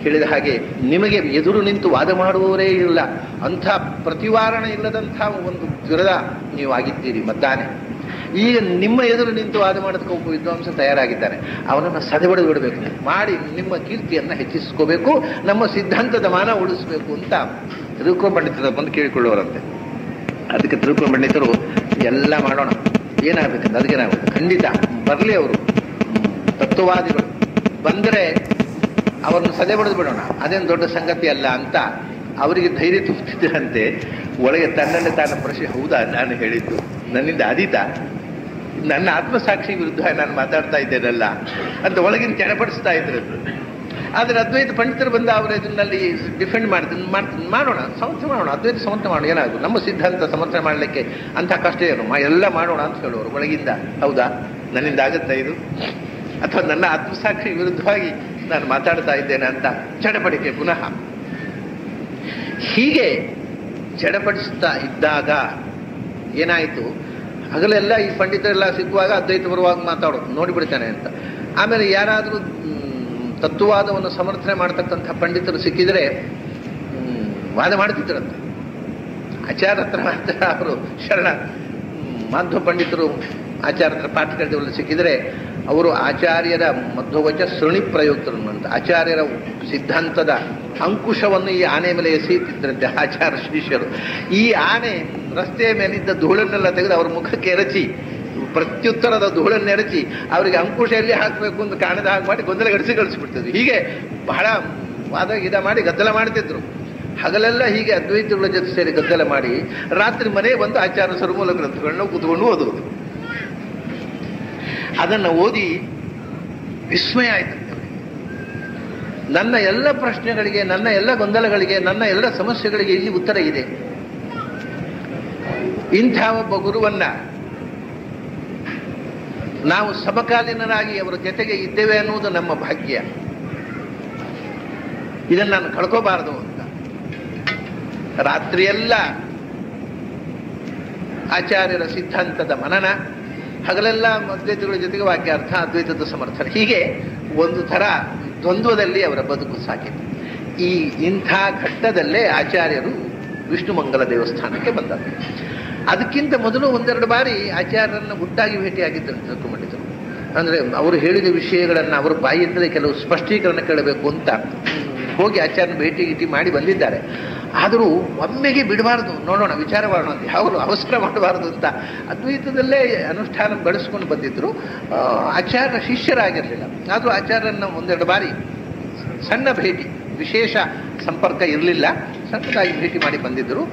ಹೇಳಿದ ಹಾಗೆ ನಿಮಗೆ ಎದುರು ನಿಂತು ವಾದ ಮಾಡುವವರೇ ಇಲ್ಲ. ಅಂಥ ಪ್ರತಿವಾರಣೆ ಇಲ್ಲದಂಥ ಒಂದು ದುರದ ನೀವು ಆಗಿದ್ದೀರಿ ಮದ್ದಾನೆ. ಈಗ ನಿಮ್ಮ ಎದುರು ನಿಂತು ವಾದ ಮಾಡೋದಕ್ಕೆ ಒಬ್ಬ ವಿದ್ವಾಂಸ ತಯಾರಾಗಿದ್ದಾರೆ. ಅವನನ್ನು ಸದೆಬಡಿದು ಬಿಡಬೇಕು, ಮಾಡಿ ನಿಮ್ಮ ಕೀರ್ತಿಯನ್ನು ಹೆಚ್ಚಿಸ್ಕೋಬೇಕು, ನಮ್ಮ ಸಿದ್ಧಾಂತದ ಮಾನ ಉಳಿಸ್ಬೇಕು ಅಂತ ತಿರುಕೋ ಪಂಡಿತರ ಬಂದು ಕೇಳಿಕೊಳ್ಳುವರಂತೆ. ಅದಕ್ಕೆ ತಿರುಕೋ ಪಂಡಿತರು ಎಲ್ಲ ಮಾಡೋಣ, ಏನಾಗಬೇಕಂತ ಅದಕ್ಕೆ ನಾವು ಖಂಡಿತ ಬರಲಿ, ಅವರು ತತ್ವವಾದಿಗಳು ಬಂದರೆ ಅವರನ್ನು ಸದೆ ಬಡಿದು ಬಿಡೋಣ, ಅದೇನು ದೊಡ್ಡ ಸಂಗತಿ ಅಲ್ಲ ಅಂತ ಅವರಿಗೆ ಧೈರ್ಯ ತುಂಬುತ್ತಿದ್ದರಂತೆ. ಒಳಗೆ ತನ್ನನ್ನೇ ತಾನು ಪ್ರಶ್ನೆ, ಹೌದಾ ನಾನು ಹೇಳಿದ್ದು ನನ್ನಿಂದ ಆದೀತ, ನನ್ನ ಆತ್ಮಸಾಕ್ಷಿ ವಿರುದ್ಧ ನಾನು ಮಾತಾಡ್ತಾ ಇದ್ದೇನಲ್ಲ ಅಂತ ಒಳಗಿನ ಚಡಪಡಿಸ್ತಾ ಇದ್ರು. ಆದರೆ ಅದ್ವೈತ ಪಂಡಿತರು ಬಂದ ಅವರು ಇದನ್ನಲ್ಲಿ ಡಿಫೆಂಡ್ ಮಾಡೋಣ, ಸಮರ್ಥನೆ ಮಾಡೋಣ, ಅದ್ವೈತ ಸಮರ್ಥನೆ ಮಾಡೋಣ, ಏನಾದ್ರು ನಮ್ಮ ಸಿದ್ಧಾಂತ ಸಮರ್ಥನೆ ಮಾಡಲಿಕ್ಕೆ ಅಂಥ ಕಷ್ಟ ಏನು, ಎಲ್ಲ ಮಾಡೋಣ ಅಂತ ಹೇಳುವರು ಒಳಗಿಂದ. ಹೌದಾ ನನ್ನಿಂದ ಆಗುತ್ತಾ ಇದು, ಅಥವಾ ನನ್ನ ಆತ್ಮಸಾಕ್ಷಿ ವಿರುದ್ಧವಾಗಿ ನಾನು ಮಾತಾಡ್ತಾ ಇದ್ದೇನೆ ಅಂತ ಚಡಪಡಿಕೆ ಪುನಃ. ಹೀಗೆ ಚಡಪಡಿಸ್ತಾ ಇದ್ದಾಗ ಏನಾಯಿತು, ಹಗಲೆಲ್ಲ ಈ ಪಂಡಿತರೆಲ್ಲ ಸಿಕ್ಕುವಾಗ ಅದ್ವೈತ ಬರುವಾಗ ಮಾತಾಡೋದು ನೋಡಿಬಿಡ್ತಾನೆ ಅಂತ. ಆಮೇಲೆ ಯಾರಾದರೂ ತತ್ವವಾದವನ್ನು ಸಮರ್ಥನೆ ಮಾಡ್ತಕ್ಕಂಥ ಪಂಡಿತರು ಸಿಕ್ಕಿದರೆ ವಾದ ಮಾಡ್ತಿದ್ದರಂತೆ. ಆಚಾರ್ಯ ಹತ್ರ ಮಾತ್ರ ಅವರು ಶರಣ ಮಾಧ್ವ ಪಂಡಿತರು ಆಚಾರ್ಯ ಹತ್ರ ಪಾಠ ಕೇಳಿದವರಲ್ಲಿ ಸಿಕ್ಕಿದರೆ ಅವರು ಆಚಾರ್ಯರ ಮಧ್ವವಚ ಸೃಣಿ ಪ್ರಯುಕ್ತರು ಅಂತ ಆಚಾರ್ಯರ ಸಿದ್ಧಾಂತದ ಅಂಕುಶವನ್ನು ಈ ಆನೆ ಮೇಲೆ ಎಸೆಯುತ್ತಿದ್ದರಂತೆ ಆಚಾರ್ಯ ಶಿಷ್ಯರು. ಈ ಆನೆ ರಸ್ತೆಯ ಮೇಲಿದ್ದ ಧೂಳನ್ನೆಲ್ಲ ತೆಗೆದು ಅವ್ರ ಮುಖಕ್ಕೆ ಎರಚಿ, ಪ್ರತ್ಯುತ್ತರದ ಧೂಳನ್ನೆರಚಿ ಅವರಿಗೆ ಅಂಕುಶ ಎಲ್ಲಿ ಹಾಕಬೇಕು ಅಂತ ಕಾಣದ ಹಾಗೆ ಮಾಡಿ ಗೊಂದಲ ಗಳಿಸಿಬಿಡ್ತಿದ್ರು. ಹೀಗೆ ಬಹಳ ವಾದ ಗೀದ ಮಾಡಿ ಗದ್ದಲ ಮಾಡ್ತಿದ್ರು. ಹಗಲೆಲ್ಲ ಹೀಗೆ ಅದ್ವೈತಗಳ ಜೊತೆ ಸೇರಿ ಗದ್ದಲ ಮಾಡಿ ರಾತ್ರಿ ಮನೆ ಬಂದು ಆಚಾರ್ಯ ಸರ್ಮೂಲ ಗ್ರಂಥಗಳನ್ನ ಕೂತ್ಕೊಂಡು ಓದುವುದು. ಅದನ್ನು ಓದಿ ವಿಸ್ಮಯ ಆಯ್ತಂತೆ ಅವರಿಗೆ. ನನ್ನ ಎಲ್ಲ ಪ್ರಶ್ನೆಗಳಿಗೆ, ನನ್ನ ಎಲ್ಲ ಗೊಂದಲಗಳಿಗೆ, ನನ್ನ ಎಲ್ಲ ಸಮಸ್ಯೆಗಳಿಗೆ ಇಲ್ಲಿ ಉತ್ತರ ಇದೆ. ಇಂಥ ಒಬ್ಬ ಗುರುವನ್ನ ನಾವು ಸಮಕಾಲೀನರಾಗಿ ಅವರ ಜೊತೆಗೆ ಇದ್ದೇವೆ ಅನ್ನುವುದು ನಮ್ಮ ಭಾಗ್ಯ. ಇದನ್ನು ನಾನು ಕಳ್ಕೋಬಾರದು ಅಂತ ರಾತ್ರಿಯೆಲ್ಲ ಆಚಾರ್ಯರ ಸಿದ್ಧಾಂತದ ಮನನ, ಹಗಲೆಲ್ಲ ಅದ್ವೈತಗಳ ಜೊತೆಗೆ ವಾಕ್ಯಾರ್ಥ, ಅದ್ವೈತದ ಸಮರ್ಥನೆ, ಹೀಗೆ ಒಂದು ಥರ ದ್ವಂದ್ವದಲ್ಲಿ ಅವರ ಬದುಕು ಸಾಕಿತು. ಇಂಥ ಘಟ್ಟದಲ್ಲೇ ಆಚಾರ್ಯರು ವಿಷ್ಣುಮಂಗಲ ದೇವಸ್ಥಾನಕ್ಕೆ ಬಂದರು. ಅದಕ್ಕಿಂತ ಮೊದಲು ಒಂದೆರಡು ಬಾರಿ ಆಚಾರ್ಯರನ್ನು ಗುಟ್ಟಾಗಿ ಭೇಟಿಯಾಗಿದ್ದರು ತಿಳ್ಕೊಂಡ್ಬಿಟ್ಟಿದ್ದರು. ಅಂದರೆ ಅವರು ಹೇಳಿದ ವಿಷಯಗಳನ್ನು ಅವರು ಬಾಯಿಂದಲೇ ಕೆಲವು ಸ್ಪಷ್ಟೀಕರಣ ಕೇಳಬೇಕು ಅಂತ ಹೋಗಿ ಆಚಾರ್ಯನ ಭೇಟಿ ಮಾಡಿ ಬಂದಿದ್ದಾರೆ. ಆದರೂ ಒಮ್ಮೆಗೆ ಬಿಡಬಾರ್ದು, ನೋಡೋಣ, ವಿಚಾರ ಮಾಡೋಣ ಅಂತ ಅವರು ಅವಸರ ಮಾಡಬಾರ್ದು ಅಂತ ಅದ್ವೈತದಲ್ಲೇ ಅನುಷ್ಠಾನ ಬೆಳೆಸ್ಕೊಂಡು ಬಂದಿದ್ದರು. ಆಚಾರ್ಯ ಶಿಷ್ಯರಾಗಿರಲಿಲ್ಲ, ಆದರೂ ಆಚಾರ್ಯರನ್ನು ಒಂದೆರಡು ಬಾರಿ ಸಣ್ಣ ಭೇಟಿ, ವಿಶೇಷ ಸಂಪರ್ಕ ಇರಲಿಲ್ಲ, ಸಣ್ಣದಾಗಿ ಭೇಟಿ ಮಾಡಿ ಬಂದಿದ್ದರು.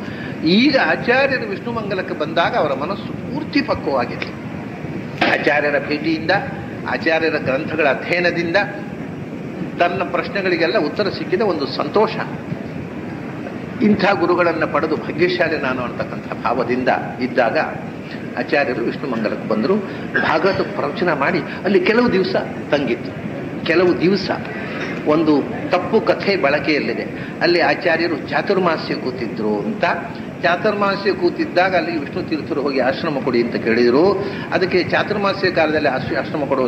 ಈಗ ಆಚಾರ್ಯರು ವಿಷ್ಣುಮಂಗಲಕ್ಕೆ ಬಂದಾಗ ಅವರ ಮನಸ್ಸು ಪೂರ್ತಿ ಪಕ್ವವಾಗಿತ್ತು. ಆಚಾರ್ಯರ ಭೇಟಿಯಿಂದ, ಆಚಾರ್ಯರ ಗ್ರಂಥಗಳ ಅಧ್ಯಯನದಿಂದ ತನ್ನ ಪ್ರಶ್ನೆಗಳಿಗೆಲ್ಲ ಉತ್ತರ ಸಿಕ್ಕಿದ ಒಂದು ಸಂತೋಷ. ಇಂಥ ಗುರುಗಳನ್ನು ಪಡೆದು ಭಾಗ್ಯಶಾಲಿ ನಾನು ಅಂತಕ್ಕಂಥ ಭಾವದಿಂದ ಇದ್ದಾಗ ಆಚಾರ್ಯರು ವಿಷ್ಣುಮಂಗಲಕ್ಕೆ ಬಂದರು. ಭಾಗವತ ಪ್ರವಚನ ಮಾಡಿ ಅಲ್ಲಿ ಕೆಲವು ದಿವಸ ತಂಗಿತ್ತು. ಕೆಲವು ದಿವಸ ಒಂದು ತಪ್ಪು ಕಥೆ ಬಳಕೆಯಲ್ಲಿದೆ. ಅಲ್ಲಿ ಆಚಾರ್ಯರು ಚಾತುರ್ಮಾಸ್ಯ ಕೂತಿದ್ರು ಅಂತ. ಚಾತುರ್ಮಾಸ್ಯ ಕೂತಿದ್ದಾಗ ಅಲ್ಲಿ ವಿಷ್ಣು ತೀರ್ಥರು ಹೋಗಿ ಆಶ್ರಮ ಕೊಡಿ ಅಂತ ಕೇಳಿದರು. ಅದಕ್ಕೆ ಚಾತುರ್ಮಾಸ್ಯ ಕಾಲದಲ್ಲಿ ಆಶ್ರಮ ಕೊಡುವ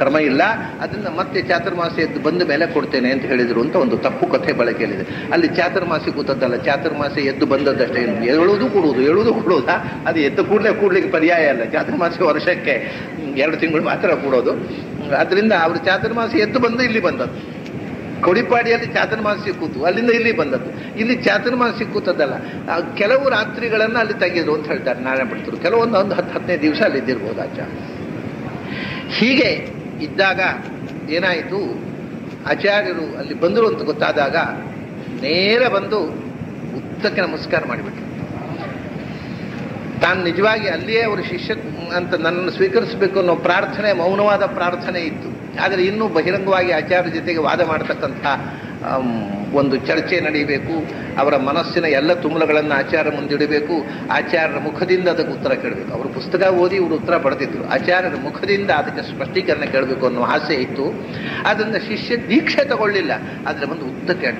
ಕ್ರಮ ಇಲ್ಲ, ಅದನ್ನು ಮತ್ತೆ ಚಾತುರ್ಮಾಸ್ಯ ಎದ್ದು ಬಂದ ಮೇಲೆ ಕೊಡ್ತೇನೆ ಅಂತ ಹೇಳಿದರು ಅಂತ ಒಂದು ತಪ್ಪು ಕಥೆ ಬಳಕೆಯಲ್ಲಿದೆ. ಅಲ್ಲಿ ಚಾತುರ್ಮಾಸ್ಯ ಕೂತದ್ದಲ್ಲ, ಚಾತುರ್ಮಾಸ್ಯ ಎದ್ದು ಬಂದದ್ದಷ್ಟೇ. ಹೇಳುವುದು ಕೊಡುವುದಾ, ಅದು ಎದ್ದು ಕೂಡ್ಲಿಕ್ಕೆ ಪರ್ಯಾಯ ಅಲ್ಲ. ಚಾತುರ್ಮಾಸ್ಯ ವರ್ಷಕ್ಕೆ 2 ತಿಂಗಳು ಮಾತ್ರ ಕೂಡೋದು. ಅದರಿಂದ ಅವರು ಚಾತುರ್ಮಾಸ್ಯ ಎದ್ದು ಬಂದು ಇಲ್ಲಿ ಬಂದದ್ದು. ಕೊಡಿಪಾಡಿಯಲ್ಲಿ ಚಾತುರ್ಮಾಸ್ಯ ಕೂತು ಅಲ್ಲಿಂದ ಇಲ್ಲಿ ಬಂದದ್ದು. ಇಲ್ಲಿ ಚಾತುರ್ಮಾಸ್ಯ ಕೂತದ್ದಲ್ಲ, ಕೆಲವು ರಾತ್ರಿಗಳನ್ನು ಅಲ್ಲಿ ತೆಗೆದ್ರು ಅಂತ ಹೇಳ್ತಾರೆ ನಾರಾಯಣ ಭಟ್ರು. ಕೆಲವೊಂದು 10-15 ದಿವಸ ಅಲ್ಲಿ ಇದ್ದಿರ್ಬೋದು ಆಚಾರ್ಯ. ಹೀಗೆ ಇದ್ದಾಗ ಏನಾಯಿತು, ಆಚಾರ್ಯರು ಅಲ್ಲಿ ಬಂದರು ಅಂತ ಗೊತ್ತಾದಾಗ ನೇರ ಬಂದು ಉದ್ದಕ್ಕೆ ನಮಸ್ಕಾರ ಮಾಡಿಬಿಟ್ರು. ತಾನು ನಿಜವಾಗಿ ಅಲ್ಲಿಯೇ ಅವರು ಶಿಷ್ಯ ಅಂತ ನನ್ನನ್ನು ಸ್ವೀಕರಿಸಬೇಕು ಅನ್ನೋ ಪ್ರಾರ್ಥನೆ, ಮೌನವಾದ ಪ್ರಾರ್ಥನೆ ಇತ್ತು. ಆದರೆ ಇನ್ನೂ ಬಹಿರಂಗವಾಗಿ ಆಚಾರ್ಯ ಜೊತೆಗೆ ವಾದ ಮಾಡತಕ್ಕಂಥ ಒಂದು ಚರ್ಚೆ ನಡೀಬೇಕು. ಅವರ ಮನಸ್ಸಿನ ಎಲ್ಲ ತುಮಲಗಳನ್ನು ಆಚಾರ್ಯ ಮುಂದಿಡಬೇಕು. ಆಚಾರ್ಯರ ಮುಖದಿಂದ ಅದಕ್ಕೆ ಉತ್ತರ ಕೇಳಬೇಕು. ಅವರು ಪುಸ್ತಕ ಓದಿ ಇವರು ಉತ್ತರ ಪಡೆದಿದ್ರು. ಆಚಾರ್ಯರ ಮುಖದಿಂದ ಅದಕ್ಕೆ ಸ್ಪಷ್ಟೀಕರಣ ಕೇಳಬೇಕು ಅನ್ನೋ ಆಸೆ ಇತ್ತು. ಆದ್ದರಿಂದ ಶಿಷ್ಯ ದೀಕ್ಷೆ ತಗೊಳ್ಳಿಲ್ಲ, ಆದರೆ ಒಂದು ಉದ್ದಕ್ಕೆ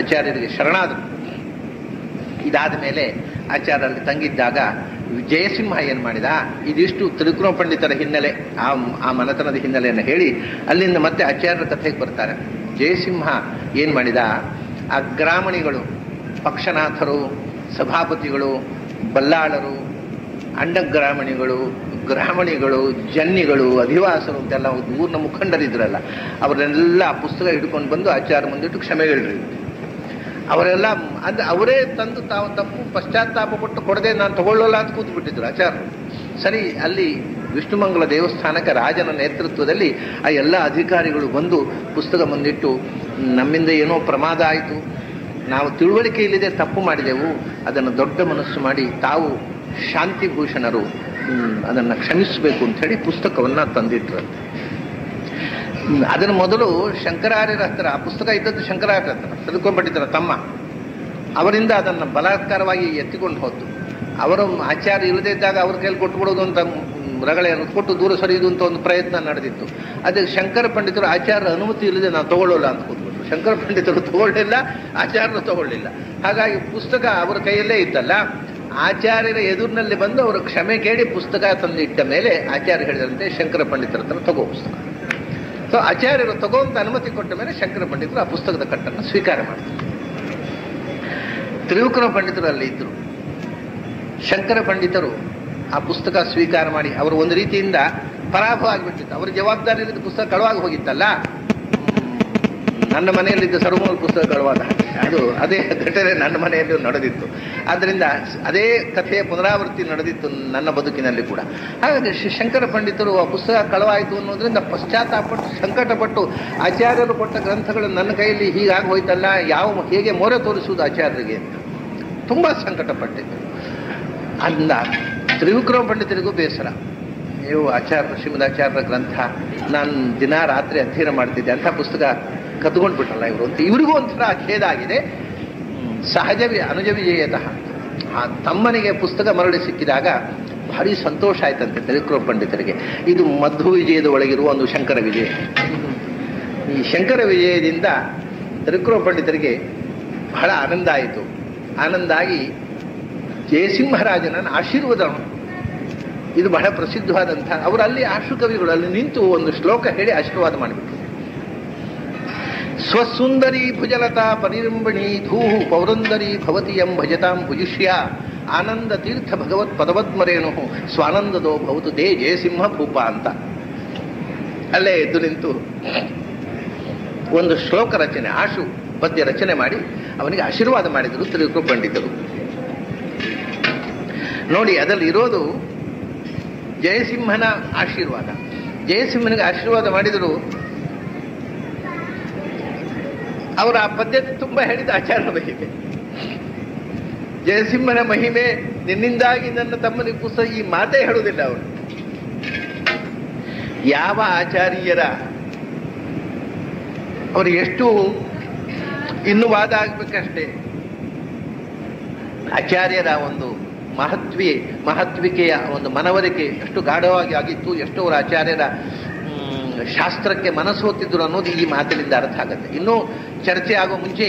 ಆಚಾರ್ಯರಿಗೆ ಶರಣಾದರು. ಇದಾದ ಮೇಲೆ ಆಚಾರ್ಯರಲ್ಲಿ ತಂಗಿದ್ದಾಗ ಜಯಸಿಂಹ ಏನು ಮಾಡಿದ, ಇದಿಷ್ಟು ತ್ರಿಕುಣ ಪಂಡಿತರ ಹಿನ್ನೆಲೆ, ಆ ಮನೆತನದ ಹಿನ್ನೆಲೆಯನ್ನು ಹೇಳಿ ಅಲ್ಲಿಂದ ಮತ್ತೆ ಆಚಾರ್ಯರ ಕಥೆಗೆ ಬರ್ತಾರೆ. ಜಯಸಿಂಹ ಏನು ಮಾಡಿದ, ಆ ಗ್ರಾಮಣಿಗಳು, ಪಕ್ಷನಾಥರು, ಸಭಾಪತಿಗಳು, ಬಲ್ಲಾಳರು, ಅಂಡಗ್ರಾಮಣಿಗಳು, ಗ್ರಾಮಣಿಗಳು, ಜನ್ನಿಗಳು, ಅಧಿವಾಸರು ಅಂತೆಲ್ಲ ಊರಿನ ಮುಖಂಡರಿದ್ರಲ್ಲ, ಅವರೆಲ್ಲ ಆ ಪುಸ್ತಕ ಹಿಡ್ಕೊಂಡು ಬಂದು ಆಚಾರ ಮುಂದಿಟ್ಟು ಕ್ಷಮೆ ಹೇಳ್ರಿ. ಅವರೆಲ್ಲ ಅಂದ್ರೆ ಅವರೇ ತಂದು ತಾವು ತಪ್ಪು ಪಶ್ಚಾತ್ತಾಪ ಪಟ್ಟು ಕೊಡದೆ ನಾನು ತಗೊಳ್ಳಲ್ಲ ಅಂತ ಕೂತು ಬಿಟ್ಟಿದ್ರು ಆಚಾರ್ಯರು. ಸರಿ, ಅಲ್ಲಿ ವಿಷ್ಣುಮಂಗಲ ದೇವಸ್ಥಾನಕ್ಕೆ ರಾಜನ ನೇತೃತ್ವದಲ್ಲಿ ಆ ಎಲ್ಲ ಅಧಿಕಾರಿಗಳು ಬಂದು ಪುಸ್ತಕ ಮುಂದಿಟ್ಟು, ನಮ್ಮಿಂದ ಏನೋ ಪ್ರಮಾದ ಆಯಿತು, ನಾವು ತಿಳುವಳಿಕೆ ಇಲ್ಲದೆ ತಪ್ಪು ಮಾಡಿದೆವು, ಅದನ್ನು ದೊಡ್ಡ ಮನಸ್ಸು ಮಾಡಿ ತಾವು ಶಾಂತಿಭೂಷಣರು, ಅದನ್ನು ಕ್ಷಮಿಸಬೇಕು ಅಂತ ಹೇಳಿ ಪುಸ್ತಕವನ್ನು ತಂದಿಟ್ರಂತೆ. ಅದನ್ನು ಮೊದಲು ಶಂಕರಾರ್ಯರ ಹತ್ರ, ಆ ಪುಸ್ತಕ ಇದ್ದದ್ದು ಶಂಕರಾರ್ಯರ ಹತ್ರ, ತಿಳ್ಕೊಂಡ್ಬಿಟ್ಟಿದ್ದಾರೆ ತಮ್ಮ, ಅವರಿಂದ ಅದನ್ನು ಬಲಾತ್ಕಾರವಾಗಿ ಎತ್ತಿಕೊಂಡು ಹೋದ್ದು. ಅವರು ಆಚಾರ್ಯ ಇಲ್ಲದೇ ಇದ್ದಾಗ ಅವ್ರ ಕೈಯಲ್ಲಿ ಕೊಟ್ಟುಬಿಡೋದು ಅಂತ ರಗಳೆಯನ್ನು ಕೊಟ್ಟು ದೂರ ಸರಿಯುವುದು ಅಂತ ಒಂದು ಪ್ರಯತ್ನ ನಡೆದಿತ್ತು. ಅದೇ ಶಂಕರ ಪಂಡಿತರು ಆಚಾರ್ಯರ ಅನುಮತಿ ಇಲ್ಲದೆ ನಾವು ತಗೊಳ್ಳೋಲ್ಲ ಅಂತ ಕೂತ್ಬಿಟ್ರು. ಶಂಕರ ಪಂಡಿತರು ತಗೊಳ್ಳಿಲ್ಲ, ಆಚಾರ್ಯರು ತಗೊಳ್ಳಿಲ್ಲ. ಹಾಗಾಗಿ ಪುಸ್ತಕ ಅವರ ಕೈಯಲ್ಲೇ ಇತ್ತಲ್ಲ, ಆಚಾರ್ಯರ ಎದುರಿನಲ್ಲಿ ಬಂದು ಅವರು ಕ್ಷಮೆ ಕೇಳಿ ಪುಸ್ತಕ ತಂದಿಟ್ಟ ಮೇಲೆ ಆಚಾರ್ಯ ಹೇಳಿದಂತೆ ಶಂಕರ ಪಂಡಿತರ ಹತ್ರ ತಗೋ ಪುಸ್ತಕ. ಸೊ ಆಚಾರ್ಯರು ತಗೋಂತ ಅನುಮತಿ ಕೊಟ್ಟ ಮೇಲೆ ಶಂಕರ ಪಂಡಿತರು ಆ ಪುಸ್ತಕದ ಕಟ್ಟನ್ನು ಸ್ವೀಕಾರ ಮಾಡಿದರು. ತ್ರಿವಿಕ್ರಮ ಪಂಡಿತರು ಅಲ್ಲಿ ಇದ್ದರು. ಶಂಕರ ಪಂಡಿತರು ಆ ಪುಸ್ತಕ ಸ್ವೀಕಾರ ಮಾಡಿ ಅವರು ಒಂದು ರೀತಿಯಿಂದ ಪರಾಭವ ಆಗಿಬಿಟ್ಟಿತ್ತು. ಅವರ ಜವಾಬ್ದಾರಿ ಇಲ್ಲದ ಪುಸ್ತಕ ಕಳುವಾಗಿ ಹೋಗಿತ್ತಲ್ಲ. ನನ್ನ ಮನೆಯಲ್ಲಿದ್ದ ಸರ್ವಮೂಲ ಪುಸ್ತಕ ಕಳುವಾದ ಅದೇ ಘಟನೆ ನನ್ನ ಮನೆಯಲ್ಲೂ ನಡೆದಿತ್ತು. ಆದ್ದರಿಂದ ಅದೇ ಕಥೆಯ ಪುನರಾವೃತ್ತಿ ನಡೆದಿತ್ತು ನನ್ನ ಬದುಕಿನಲ್ಲಿ ಕೂಡ. ಹಾಗಾಗಿ ಶಂಕರ ಪಂಡಿತರು ಆ ಪುಸ್ತಕ ಕಳುವಾಯಿತು ಅನ್ನೋದ್ರಿಂದ ಪಶ್ಚಾತ್ತಾಪಟ್ಟು ಸಂಕಟಪಟ್ಟು ಆಚಾರ್ಯರು ಕೊಟ್ಟ ಗ್ರಂಥಗಳು ನನ್ನ ಕೈಯಲ್ಲಿ ಹೀಗಾಗಿ ಹೋಯ್ತಲ್ಲ, ಹೇಗೆ ಮೊರೆ ತೋರಿಸುವುದು ಆಚಾರ್ಯರಿಗೆ ಅಂತ ತುಂಬ ಸಂಕಟಪಟ್ಟಿದ್ದರು. ಅಂದ ತ್ರಿವಿಕ್ರಮ ಪಂಡಿತರಿಗೂ ಬೇಸರ. ನೀವು ಶ್ರೀಮದಾಚಾರ್ಯರ ಗ್ರಂಥ ನಾನು ದಿನ ರಾತ್ರಿ ಅಧ್ಯಯನ ಮಾಡ್ತಿದ್ದೆ, ಅಂಥ ಪುಸ್ತಕ ಕದ್ಕೊಂಡು ಬಿಟ್ಟಲ್ಲ ಇವರು ಅಂತ ಇವರಿಗೂ ಒಂಥರ ಖೇದ ಆಗಿದೆ. ಅನುಜ ವಿಜಯತಃ ಆ ತಮ್ಮನಿಗೆ ಪುಸ್ತಕ ಮರಳಿ ಸಿಕ್ಕಿದಾಗ ಭಾರಿ ಸಂತೋಷ ಆಯ್ತಂತೆ ತ್ರಿವಿಕ್ರಮ ಪಂಡಿತರಿಗೆ. ಇದು ಮಧ್ವ ವಿಜಯದ ಒಳಗಿರುವ ಒಂದು ಶಂಕರ ವಿಜಯ. ಈ ಶಂಕರ ವಿಜಯದಿಂದ ತ್ರಿವಿಕ್ರಮ ಪಂಡಿತರಿಗೆ ಬಹಳ ಆನಂದ ಆಯಿತು. ಆನಂದ ಆಗಿ ಜಯಸಿಂಹರಾಜನನ್ನು ಆಶೀರ್ವಾದ, ಇದು ಬಹಳ ಪ್ರಸಿದ್ಧವಾದಂಥ, ಅವರು ಅಲ್ಲಿ ಆಶುಕವಿಗಳು ಅಲ್ಲಿ ನಿಂತು ಒಂದು ಶ್ಲೋಕ ಹೇಳಿ ಆಶೀರ್ವಾದ ಮಾಡಿಬಿಟ್ರು. ಸ್ವಸುಂದರಿ ಭುಜಲತಾ ಪರಿರಂಬಣಿ ಧೂಹು ಪೌರಂದರಿ ಭವತಿ ಎಂ ಭಜತಾಂ ಭುಜುಷ್ಯ ಆನಂದ ತೀರ್ಥ ಭಗವತ್ ಪದವದ್ಮರೇಣು ಸ್ವಾನಂದದೋ ಭವತು ದೇ ಜಯಸಿಂಹ ಭೂಪ ಅಂತ ಅಲ್ಲೇ ಎದ್ದು ನಿಂತು ಒಂದು ಶ್ಲೋಕ ರಚನೆ, ಆಶು ಪದ್ಯ ರಚನೆ ಮಾಡಿ ಅವನಿಗೆ ಆಶೀರ್ವಾದ ಮಾಡಿದರು ತ್ರಿವಿಕ್ರಮ ಪಂಡಿತರು. ನೋಡಿ, ಅದರಲ್ಲಿ ಇರೋದು ಜಯಸಿಂಹನ ಆಶೀರ್ವಾದ. ಜಯಸಿಂಹನಿಗೆ ಆಶೀರ್ವಾದ ಮಾಡಿದರು. ಅವರು ಆ ಪದ್ಯ ತುಂಬ ಹೇಳಿದ ಆಚಾರ್ಯನ ಮಹಿಮೆ, ಜಯಸಿಂಹನ ಮಹಿಮೆ, ನಿನ್ನಿಂದಾಗಿ ನನ್ನ ತಮ್ಮನಿಗೆ ಪುಸ್ತಕ, ಈ ಮಾತೇ ಹೇಳುವುದಿಲ್ಲ ಅವರು. ಯಾವ ಆಚಾರ್ಯರ ಅವರು ಎಷ್ಟು ಇನ್ನು ವಾದ ಆಗಬೇಕಷ್ಟೇ. ಆಚಾರ್ಯರ ಒಂದು ಮಹತ್ವಿಕೆಯ ಒಂದು ಮನವರಿಕೆ ಎಷ್ಟು ಗಾಢವಾಗಿ ಆಗಿತ್ತು, ಎಷ್ಟು ಅವರ ಆಚಾರ್ಯರ ಶಾಸ್ತ್ರಕ್ಕೆ ಮನಸ್ಸೋತಿದ್ರು ಅನ್ನೋದು ಈ ಮಾತಿನಿಂದ ಅರ್ಥ ಆಗುತ್ತೆ. ಇನ್ನೂ ಚರ್ಚೆ ಆಗೋ ಮುಂಚೆ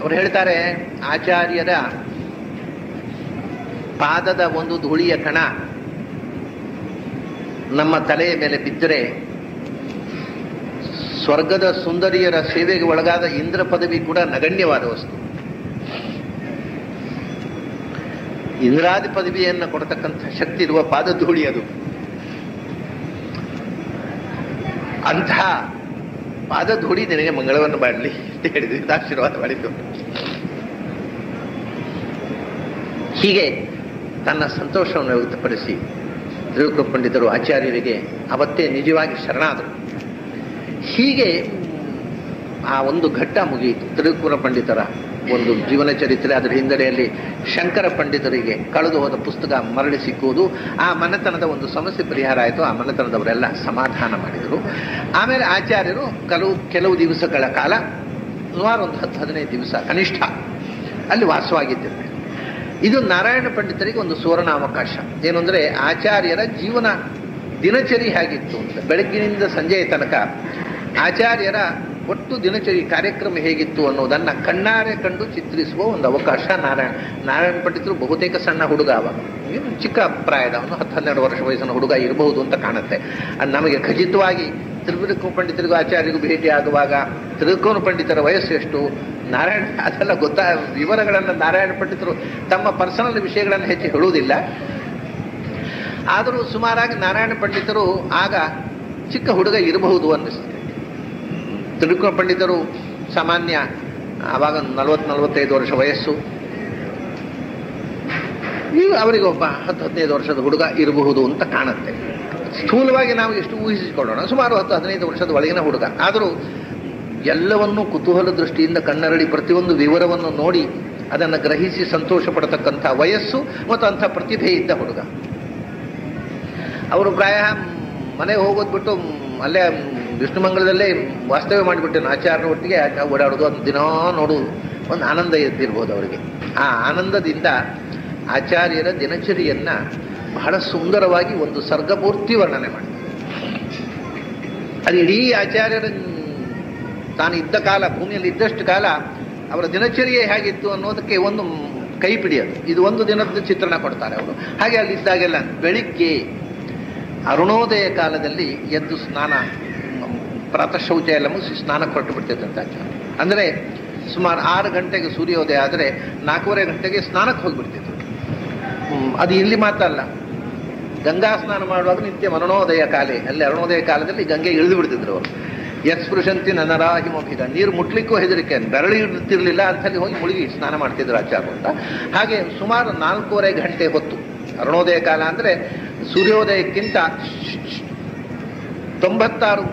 ಅವ್ರು ಹೇಳ್ತಾರೆ, ಆಚಾರ್ಯರ ಪಾದದ ಒಂದು ಧೂಳಿಯ ಕಣ ನಮ್ಮ ತಲೆಯ ಮೇಲೆ ಬಿದ್ದರೆ ಸ್ವರ್ಗದ ಸುಂದರಿಯರ ಸೇವೆಗೆ ಒಳಗಾದ ಇಂದ್ರ ಪದವಿ ಕೂಡ ನಗಣ್ಯವಾದ ವಸ್ತು. ಇಂದ್ರಾದಿ ಪದವಿಯನ್ನು ಕೊಡತಕ್ಕಂಥ ಶಕ್ತಿ ಇರುವ ಪಾದಧೂಳಿ ಅದು. ಅಂಥ ಪಾದಧೂಳಿ ನಿನಗೆ ಮಂಗಳವನ್ನು ಮಾಡಲಿ ಅಂತ ಹೇಳಿದ್ರು, ಆಶೀರ್ವಾದ ಮಾಡಿದ್ದು. ಹೀಗೆ ತನ್ನ ಸಂತೋಷವನ್ನು ವ್ಯಕ್ತಪಡಿಸಿ ತ್ರಿವಿಕ್ರಮ ಪಂಡಿತರು ಆಚಾರ್ಯರಿಗೆ ಅವತ್ತೇ ನಿಜವಾಗಿ ಶರಣಾದರು. ಹೀಗೆ ಆ ಒಂದು ಘಟ್ಟ ಮುಗಿಯಿತು. ತ್ರಿವಿಕ್ರಮ ಪಂಡಿತರ ಒಂದು ಜೀವನ ಚರಿತ್ರೆ, ಅದರ ಹಿನ್ನೆಲೆಯಲ್ಲಿ ಶಂಕರ ಪಂಡಿತರಿಗೆ ಕಳೆದು ಹೋದ ಪುಸ್ತಕ ಮರಳಿ ಸಿಕ್ಕುವುದು, ಆ ಮನೆತನದ ಒಂದು ಸಮಸ್ಯೆ ಪರಿಹಾರ ಆಯಿತು. ಆ ಮನೆತನದವರೆಲ್ಲ ಸಮಾಧಾನ ಮಾಡಿದರು. ಆಮೇಲೆ ಆಚಾರ್ಯರು ಕೆಲವು ದಿವಸಗಳ ಕಾಲ, ಸುಮಾರು ಒಂದು 10-15 ದಿವಸ ಕನಿಷ್ಠ ಅಲ್ಲಿ ವಾಸವಾಗಿದ್ದರು. ಇದು ನಾರಾಯಣ ಪಂಡಿತರಿಗೆ ಒಂದು ಸುವರ್ಣಾವಕಾಶ. ಏನು ಅಂದರೆ, ಆಚಾರ್ಯರ ಜೀವನ ದಿನಚರಿ ಹೇಗಿತ್ತು ಅಂತ, ಬೆಳಗ್ಗಿನಿಂದ ಸಂಜೆಯ ತನಕ ಆಚಾರ್ಯರ ಒಟ್ಟು ದಿನಚರಿ ಕಾರ್ಯಕ್ರಮ ಹೇಗಿತ್ತು ಅನ್ನೋದನ್ನು ಕಣ್ಣಾರೆ ಕಂಡು ಚಿತ್ರಿಸುವ ಒಂದು ಅವಕಾಶ ನಾರಾಯಣ ಪಂಡಿತರು ಬಹುತೇಕ ಸಣ್ಣ ಹುಡುಗ, ಅವಾಗ ಚಿಕ್ಕ ಪ್ರಾಯದ, ಅವನು 10-12 ವರ್ಷ ವಯಸ್ಸಿನ ಹುಡುಗ ಇರಬಹುದು ಅಂತ ಕಾಣುತ್ತೆ. ಅದು ನಮಗೆ ಖಚಿತವಾಗಿ ತ್ರಿವಿಕ್ರಮ ಪಂಡಿತರಿಗೂ ಆಚಾರ್ಯರಿಗೂ ಭೇಟಿ ಆಗುವಾಗ ತ್ರಿವಿಕ್ರಮ ಪಂಡಿತರ ವಯಸ್ಸು ಎಷ್ಟು, ನಾರಾಯಣ ಅದೆಲ್ಲ ವಿವರಗಳನ್ನು ನಾರಾಯಣ ಪಂಡಿತರು ತಮ್ಮ ಪರ್ಸನಲ್ ವಿಷಯಗಳನ್ನು ಹೆಚ್ಚು ಹೇಳುವುದಿಲ್ಲ. ಆದರೂ ಸುಮಾರಾಗಿ ನಾರಾಯಣ ಪಂಡಿತರು ಆಗ ಚಿಕ್ಕ ಹುಡುಗ ಇರಬಹುದು ಅನ್ನಿಸ್ತದೆ. ತ್ರಿವಿಕ್ರಮ ಪಂಡಿತರು ಸಾಮಾನ್ಯ ಆವಾಗ 40-45 ವರ್ಷ ವಯಸ್ಸು. ಈಗ ಅವರಿಗೆ ಒಬ್ಬ 10-15 ವರ್ಷದ ಹುಡುಗ ಇರಬಹುದು ಅಂತ ಕಾಣುತ್ತೆ. ಸ್ಥೂಲವಾಗಿ ನಾವು ಎಷ್ಟು ಊಹಿಸಿಕೊಳ್ಳೋಣ, ಸುಮಾರು 10-15 ವರ್ಷದ ಒಳಗಿನ ಹುಡುಗ. ಆದರೂ ಎಲ್ಲವನ್ನೂ ಕುತೂಹಲ ದೃಷ್ಟಿಯಿಂದ ಕಣ್ಣರಳಿ ಪ್ರತಿಯೊಂದು ವಿವರವನ್ನು ನೋಡಿ ಅದನ್ನು ಗ್ರಹಿಸಿ ಸಂತೋಷ ಪಡತಕ್ಕಂಥ ವಯಸ್ಸು ಮತ್ತು ಅಂಥ ಪ್ರತಿಭೆ ಇದ್ದ ಹುಡುಗ. ಅವರು ಪ್ರಾಯ ಮನೆಗೆ ಹೋಗೋದು ಬಿಟ್ಟು ಅಲ್ಲೇ ವಿಷ್ಣುಮಂಗಲದಲ್ಲೇ ವಾಸ್ತವ್ಯ ಮಾಡಿಬಿಟ್ಟೇನು, ಆಚಾರ್ಯನ ಒಟ್ಟಿಗೆ ಓಡಾಡೋದು, ಅದು ದಿನಾ ನೋಡೋದು ಒಂದು ಆನಂದ ಇದ್ದಿರ್ಬೋದು ಅವರಿಗೆ. ಆ ಆನಂದದಿಂದ ಆಚಾರ್ಯರ ದಿನಚರಿಯನ್ನು ಬಹಳ ಸುಂದರವಾಗಿ ಒಂದು ಸರ್ಗಪೂರ್ತಿ ವರ್ಣನೆ ಮಾಡಿದ್ದಾರೆ. ಅದು ಇಡೀ ಆಚಾರ್ಯರ ತಾನು ಇದ್ದ ಕಾಲ, ಭೂಮಿಯಲ್ಲಿ ಇದ್ದಷ್ಟು ಕಾಲ ಅವರ ದಿನಚರ್ಯೆ ಹೇಗಿತ್ತು ಅನ್ನೋದಕ್ಕೆ ಒಂದು ಕೈಪಿಡಿ ಅದು. ಇದು ಒಂದು ದಿನದ ಚಿತ್ರಣ ಕೊಡ್ತಾರೆ ಅವರು. ಹಾಗೆ ಅಲ್ಲಿದ್ದಾಗೆಲ್ಲ ಬೆಳಿಗ್ಗೆ ಅರುಣೋದಯ ಕಾಲದಲ್ಲಿ ಎದ್ದು ಸ್ನಾನ, ಪ್ರಾತಃ ಶೌಚ ಎಲ್ಲ ಮುಗಿಸಿ ಸ್ನಾನಕ್ಕೆ ಹೊರಟು ಬಿಡ್ತಿದ್ದಂತೆ ಆಚಾರ್ಯ. ಅಂದರೆ ಸುಮಾರು 6 ಗಂಟೆಗೆ ಸೂರ್ಯೋದಯ ಆದರೆ 4:15 ಗಂಟೆಗೆ ಸ್ನಾನಕ್ಕೆ ಹೋಗಿಬಿಡ್ತಿದ್ರು. ಅದು ಇಲ್ಲಿ ಮಾತ್ರ ಅಲ್ಲ, ಗಂಗಾ ಸ್ನಾನ ಮಾಡುವಾಗ ನಿತ್ಯ ಅರುಣೋದಯ ಕಾಲೇ, ಅಲ್ಲಿ ಅರುಣೋದಯ ಕಾಲದಲ್ಲಿ ಗಂಗೆಗೆ ಇಳಿದು ಬಿಡ್ತಿದ್ರು ಅವರು. ಯಸ್ಪೃಶಂತಿ ನನರಾಹಿಮಭಿದ, ನೀರು ಮುಟ್ಲಿಕ್ಕೂ ಹೆದರಿಕೆ, ಬೆರಳು ಇಡ್ತಿರ್ಲಿಲ್ಲ, ಅಂತಲ್ಲಿ ಹೋಗಿ ಮುಳುಗಿ ಸ್ನಾನ ಮಾಡ್ತಿದ್ರು ಆಚಾರ್ಯ ಅಂತ. ಹಾಗೆ ಸುಮಾರು 4:15 ಗಂಟೆ ಹೊತ್ತು ಅರುಣೋದಯ ಕಾಲ ಅಂದರೆ ಸೂರ್ಯೋದಯಕ್ಕಿಂತ 96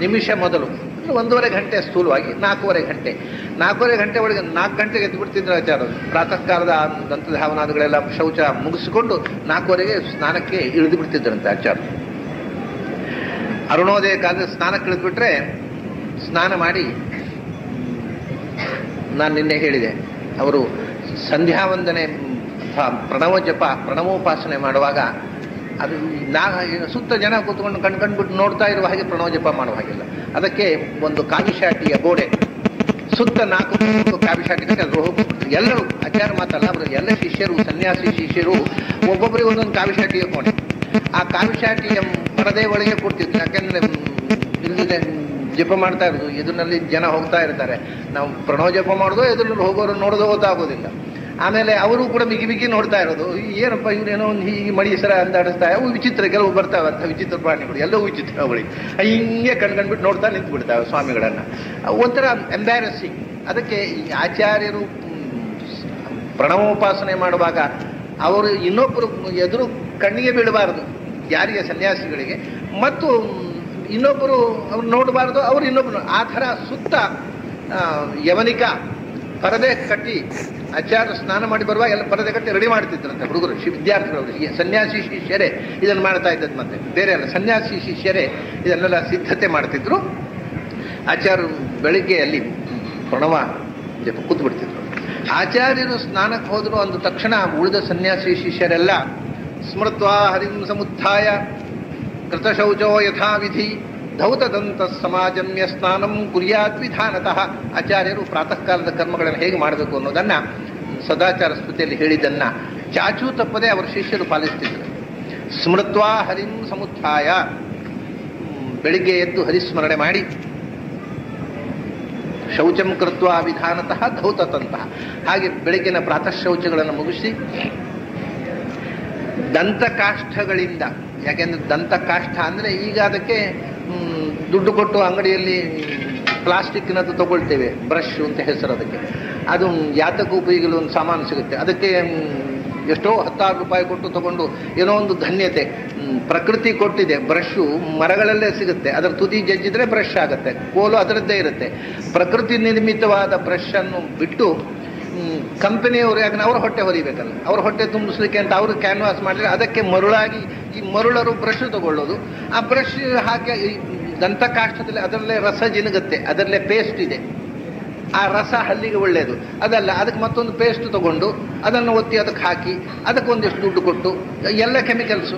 ನಿಮಿಷ ಮೊದಲು, 1:15 ಗಂಟೆ ಸ್ಥೂಲವಾಗಿ 4:15 ಗಂಟೆ ಒಳಗೆ 4 ಗಂಟೆಗೆ ಎದ್ದು ಬಿಡ್ತಿದ್ರು ಆಚಾರ್ಯರು. ಪ್ರಾತಃ ಕಾಲದ ದಂತಧಾವನಾದಿಗಳೆಲ್ಲ ಶೌಚ ಮುಗಿಸಿಕೊಂಡು 4:15ಗೆ ಸ್ನಾನಕ್ಕೆ ಇಳಿದು ಬಿಡ್ತಿದ್ರಂತೆ ಆಚಾರ್ಯರು. ಅರುಣೋದಯ ಕಾಲದ ಸ್ನಾನಕ್ಕೆ ಇಳಿದ್ಬಿಟ್ರೆ ಸ್ನಾನ ಮಾಡಿ, ನಾನು ನಿನ್ನೆ ಹೇಳಿದೆ, ಅವರು ಸಂಧ್ಯಾ ವಂದನೆ ಪ್ರಣವ ಜಪ ಪ್ರಣವೋಪಾಸನೆ ಮಾಡುವಾಗ ಅದು ಸುತ್ತ ಜನ ಕೂತ್ಕೊಂಡು ಕಣ್ಕಂಡ್ಬಿಟ್ಟು ನೋಡ್ತಾ ಇರುವ ಹಾಗೆ ಪ್ರಣವ ಜಪ ಮಾಡುವ ಹಾಗಿಲ್ಲ. ಅದಕ್ಕೆ ಒಂದು ಕಾವಿಶಾಟಿಯ ಗೋಡೆ ಸುತ್ತ 4 ಕಾವಿಶಾಟಿ ಎಲ್ಲರೂ ಆಚಾರ್ಯ ಮಾತಲ್ಲ, ಅವರು ಎಲ್ಲ ಶಿಷ್ಯರು, ಸನ್ಯಾಸಿ ಶಿಷ್ಯರು ಒಬ್ಬೊಬ್ಬರಿಗೆ ಒಂದೊಂದು ಕಾವಿಶಾಟಿಯ ಕೋಣೆ. ಆ ಕಾವಿಶಾಟಿಯ ಪರದೆ ಒಳಗೆ ಕೊಡ್ತಿದ್ರು. ಯಾಕೆಂದ್ರೆ ಇಲ್ಲಿದೆ ಜಪ ಮಾಡ್ತಾ ಇರೋದು, ಎದುರಿನಲ್ಲಿ ಜನ ಹೋಗ್ತಾ ಇರ್ತಾರೆ. ನಾವು ಪ್ರಣವ ಜಪ ಮಾಡೋದು ಎದುರಲ್ಲಿ ಹೋಗೋರು ನೋಡೋದು ಗೊತ್ತಾಗೋದಿಲ್ಲ. ಆಮೇಲೆ ಅವರು ಕೂಡ ಬಿಗಿ ನೋಡ್ತಾ ಇರೋದು, ಏನಪ್ಪ ಇವರೇನೋ ಒಂದು ಹೀಗೆ ಮಡಿ ಸರ ಅಂದಾಡಿಸ್ತಾ, ಅವು ವಿಚಿತ್ರ, ಕೆಲವು ಬರ್ತಾವೆ ಅಂತ ವಿಚಿತ್ರ ಪ್ರಾಣಿಗಳು, ಎಲ್ಲವೂ ವಿಚಿತ್ರ. ಅವಳಿಗೆ ಹಿಂಗೆ ಕಣ್ಕಂಡ್ಬಿಟ್ಟು ನೋಡ್ತಾ ನಿಂತು ಬಿಡ್ತಾವೆ ಸ್ವಾಮಿಗಳನ್ನು. ಒಂಥರ ಎಂಬ್ಯಾರಸಿಂಗ್. ಅದಕ್ಕೆ ಈ ಆಚಾರ್ಯರು ಪ್ರಣವೋಪಾಸನೆ ಮಾಡುವಾಗ ಅವರು ಇನ್ನೊಬ್ಬರು ಎದುರು ಕಣ್ಣಿಗೆ ಬೀಳಬಾರದು, ಯಾರಿಗೆ ಸನ್ಯಾಸಿಗಳಿಗೆ, ಮತ್ತು ಇನ್ನೊಬ್ಬರು ಅವ್ರು ನೋಡಬಾರ್ದು, ಅವರು ಇನ್ನೊಬ್ಬರು. ಆ ಥರ ಸುತ್ತ ಯವನಿಕ ಪರದೆ ಕಟ್ಟಿ ಆಚಾರ್ಯ ಸ್ನಾನ ಮಾಡಿ ಬರುವಾಗ ಎಲ್ಲ ಪರದೆ ಕಟ್ಟಿ ರೆಡಿ ಮಾಡ್ತಿದ್ರಂತೆ ಹುಡುಗರು, ವಿದ್ಯಾರ್ಥಿಗಳು. ಸನ್ಯಾಸಿ ಶಿಷ್ಯರೇ ಇದನ್ನು ಮಾಡ್ತಾ ಇದ್ದದ್ದು, ಮತ್ತೆ ಬೇರೆ ಅಲ್ಲ, ಸನ್ಯಾಸಿ ಶಿಷ್ಯರೇ ಇದನ್ನೆಲ್ಲ ಸಿದ್ಧತೆ ಮಾಡ್ತಿದ್ರು. ಆಚಾರ್ಯರು ಬೆಳಿಗ್ಗೆ ಅಲ್ಲಿ ಪ್ರಣವ ಜಪ ಕೂತು ಬಿಡ್ತಿದ್ರು. ಆಚಾರ್ಯರು ಸ್ನಾನಕ್ಕೆ ಹೋದ್ರು ಅಂದ ತಕ್ಷಣ ಉಳಿದ ಸನ್ಯಾಸಿ ಶಿಷ್ಯರೆಲ್ಲ ಸ್ಮೃತ್ವಾ ಹರಿಂ ಸಮುತ್ಥಾಯ ಕೃತಶೌಚೋ ಯಥಾವಿಧಿ ಧೌತದಂತ ಸಮಾಜಮ್ಯ ಸ್ನಾನಂ ಕುರ್ಯಾತ್ ವಿಧಾನತಃ. ಆಚಾರ್ಯರು ಪ್ರಾತಃ ಕಾಲದ ಕರ್ಮಗಳನ್ನು ಹೇಗೆ ಮಾಡಬೇಕು ಅನ್ನೋದನ್ನು ಸದಾಚಾರ ಸ್ಮೃತಿಯಲ್ಲಿ ಹೇಳಿದ್ದನ್ನು ಚಾಚೂ ತಪ್ಪದೆ ಅವರ ಶಿಷ್ಯರು ಪಾಲಿಸ್ತಿದ್ರು. ಸ್ಮೃತ್ವಾ ಹರಿಂ ಸಮುತ್ಥಾಯ, ಬೆಳಿಗ್ಗೆ ಎದ್ದು ಹರಿಸ್ಮರಣೆ ಮಾಡಿ, ಶೌಚಂ ಕೃತ್ವ ವಿಧಾನತಃ ಧೌತತಂತಹ, ಹಾಗೆ ಬೆಳಗ್ಗಿನ ಪ್ರಾತಃ ಶೌಚಗಳನ್ನು ಮುಗಿಸಿ ದಂತಕಾಷ್ಠಗಳಿಂದ, ಯಾಕೆಂದ್ರೆ ದಂತಕಾಷ್ಠ ಅಂದರೆ ಈಗ ಅದಕ್ಕೆ ದುಡ್ಡು ಕೊಟ್ಟು ಅಂಗಡಿಯಲ್ಲಿ ಪ್ಲಾಸ್ಟಿಕ್ನದ್ದು ತಗೊಳ್ತೇವೆ, ಬ್ರಷ್ ಅಂತ ಹೆಸರು ಅದಕ್ಕೆ. ಅದು ಯಾತಕ್ಕೂ ಉಪಯೋಗಿಸಲು ಒಂದು ಸಾಮಾನು ಸಿಗುತ್ತೆ, ಅದಕ್ಕೆ ಎಷ್ಟೋ 10,000 ರೂಪಾಯಿ ಕೊಟ್ಟು ತಗೊಂಡು ಏನೋ ಒಂದು ಧನ್ಯತೆ. ಪ್ರಕೃತಿ ಕೊಟ್ಟಿದೆ, ಬ್ರಷು ಮರಗಳಲ್ಲೇ ಸಿಗುತ್ತೆ, ಅದರ ತುದಿ ಜಜ್ಜಿದ್ರೆ ಬ್ರಷ್ ಆಗುತ್ತೆ, ಕೋಲು ಅದರದ್ದೇ ಇರುತ್ತೆ. ಪ್ರಕೃತಿ ನಿರ್ಮಿತವಾದ ಬ್ರಷನ್ನು ಬಿಟ್ಟು ಕಂಪನಿಯವರು, ಯಾಕಂದ್ರೆ ಅವ್ರ ಹೊಟ್ಟೆ ಹೊಲಿಬೇಕಲ್ಲ, ಅವ್ರ ಹೊಟ್ಟೆ ತುಂಬಿಸ್ಲಿಕ್ಕೆ ಅಂತ ಅವರು ಕ್ಯಾನ್ವಾಸ್ ಮಾಡಿದ್ರೆ ಅದಕ್ಕೆ ಮರುಳಾಗಿ ಈ ಮರುಳರು ಬ್ರಷ್ ತಗೊಳ್ಳೋದು. ಆ ಬ್ರಷ್ ಹಾಕಿ ದಂತಕಾಷ್ಠದಲ್ಲಿ ಅದರಲ್ಲೇ ರಸ ಜಿನುಗುತ್ತೆ, ಅದರಲ್ಲೇ ಪೇಸ್ಟ್ ಇದೆ, ಆ ರಸ ಹಲ್ಲಿಗೆ ಒಳ್ಳೆಯದು. ಅದಲ್ಲ, ಅದಕ್ಕೆ ಮತ್ತೊಂದು ಪೇಸ್ಟ್ ತಗೊಂಡು ಅದನ್ನು ಒತ್ತಿ ಅದಕ್ಕೆ ಹಾಕಿ ಅದಕ್ಕೊಂದಿಷ್ಟು ದುಡ್ಡು ಕೊಟ್ಟು, ಎಲ್ಲ ಕೆಮಿಕಲ್ಸು,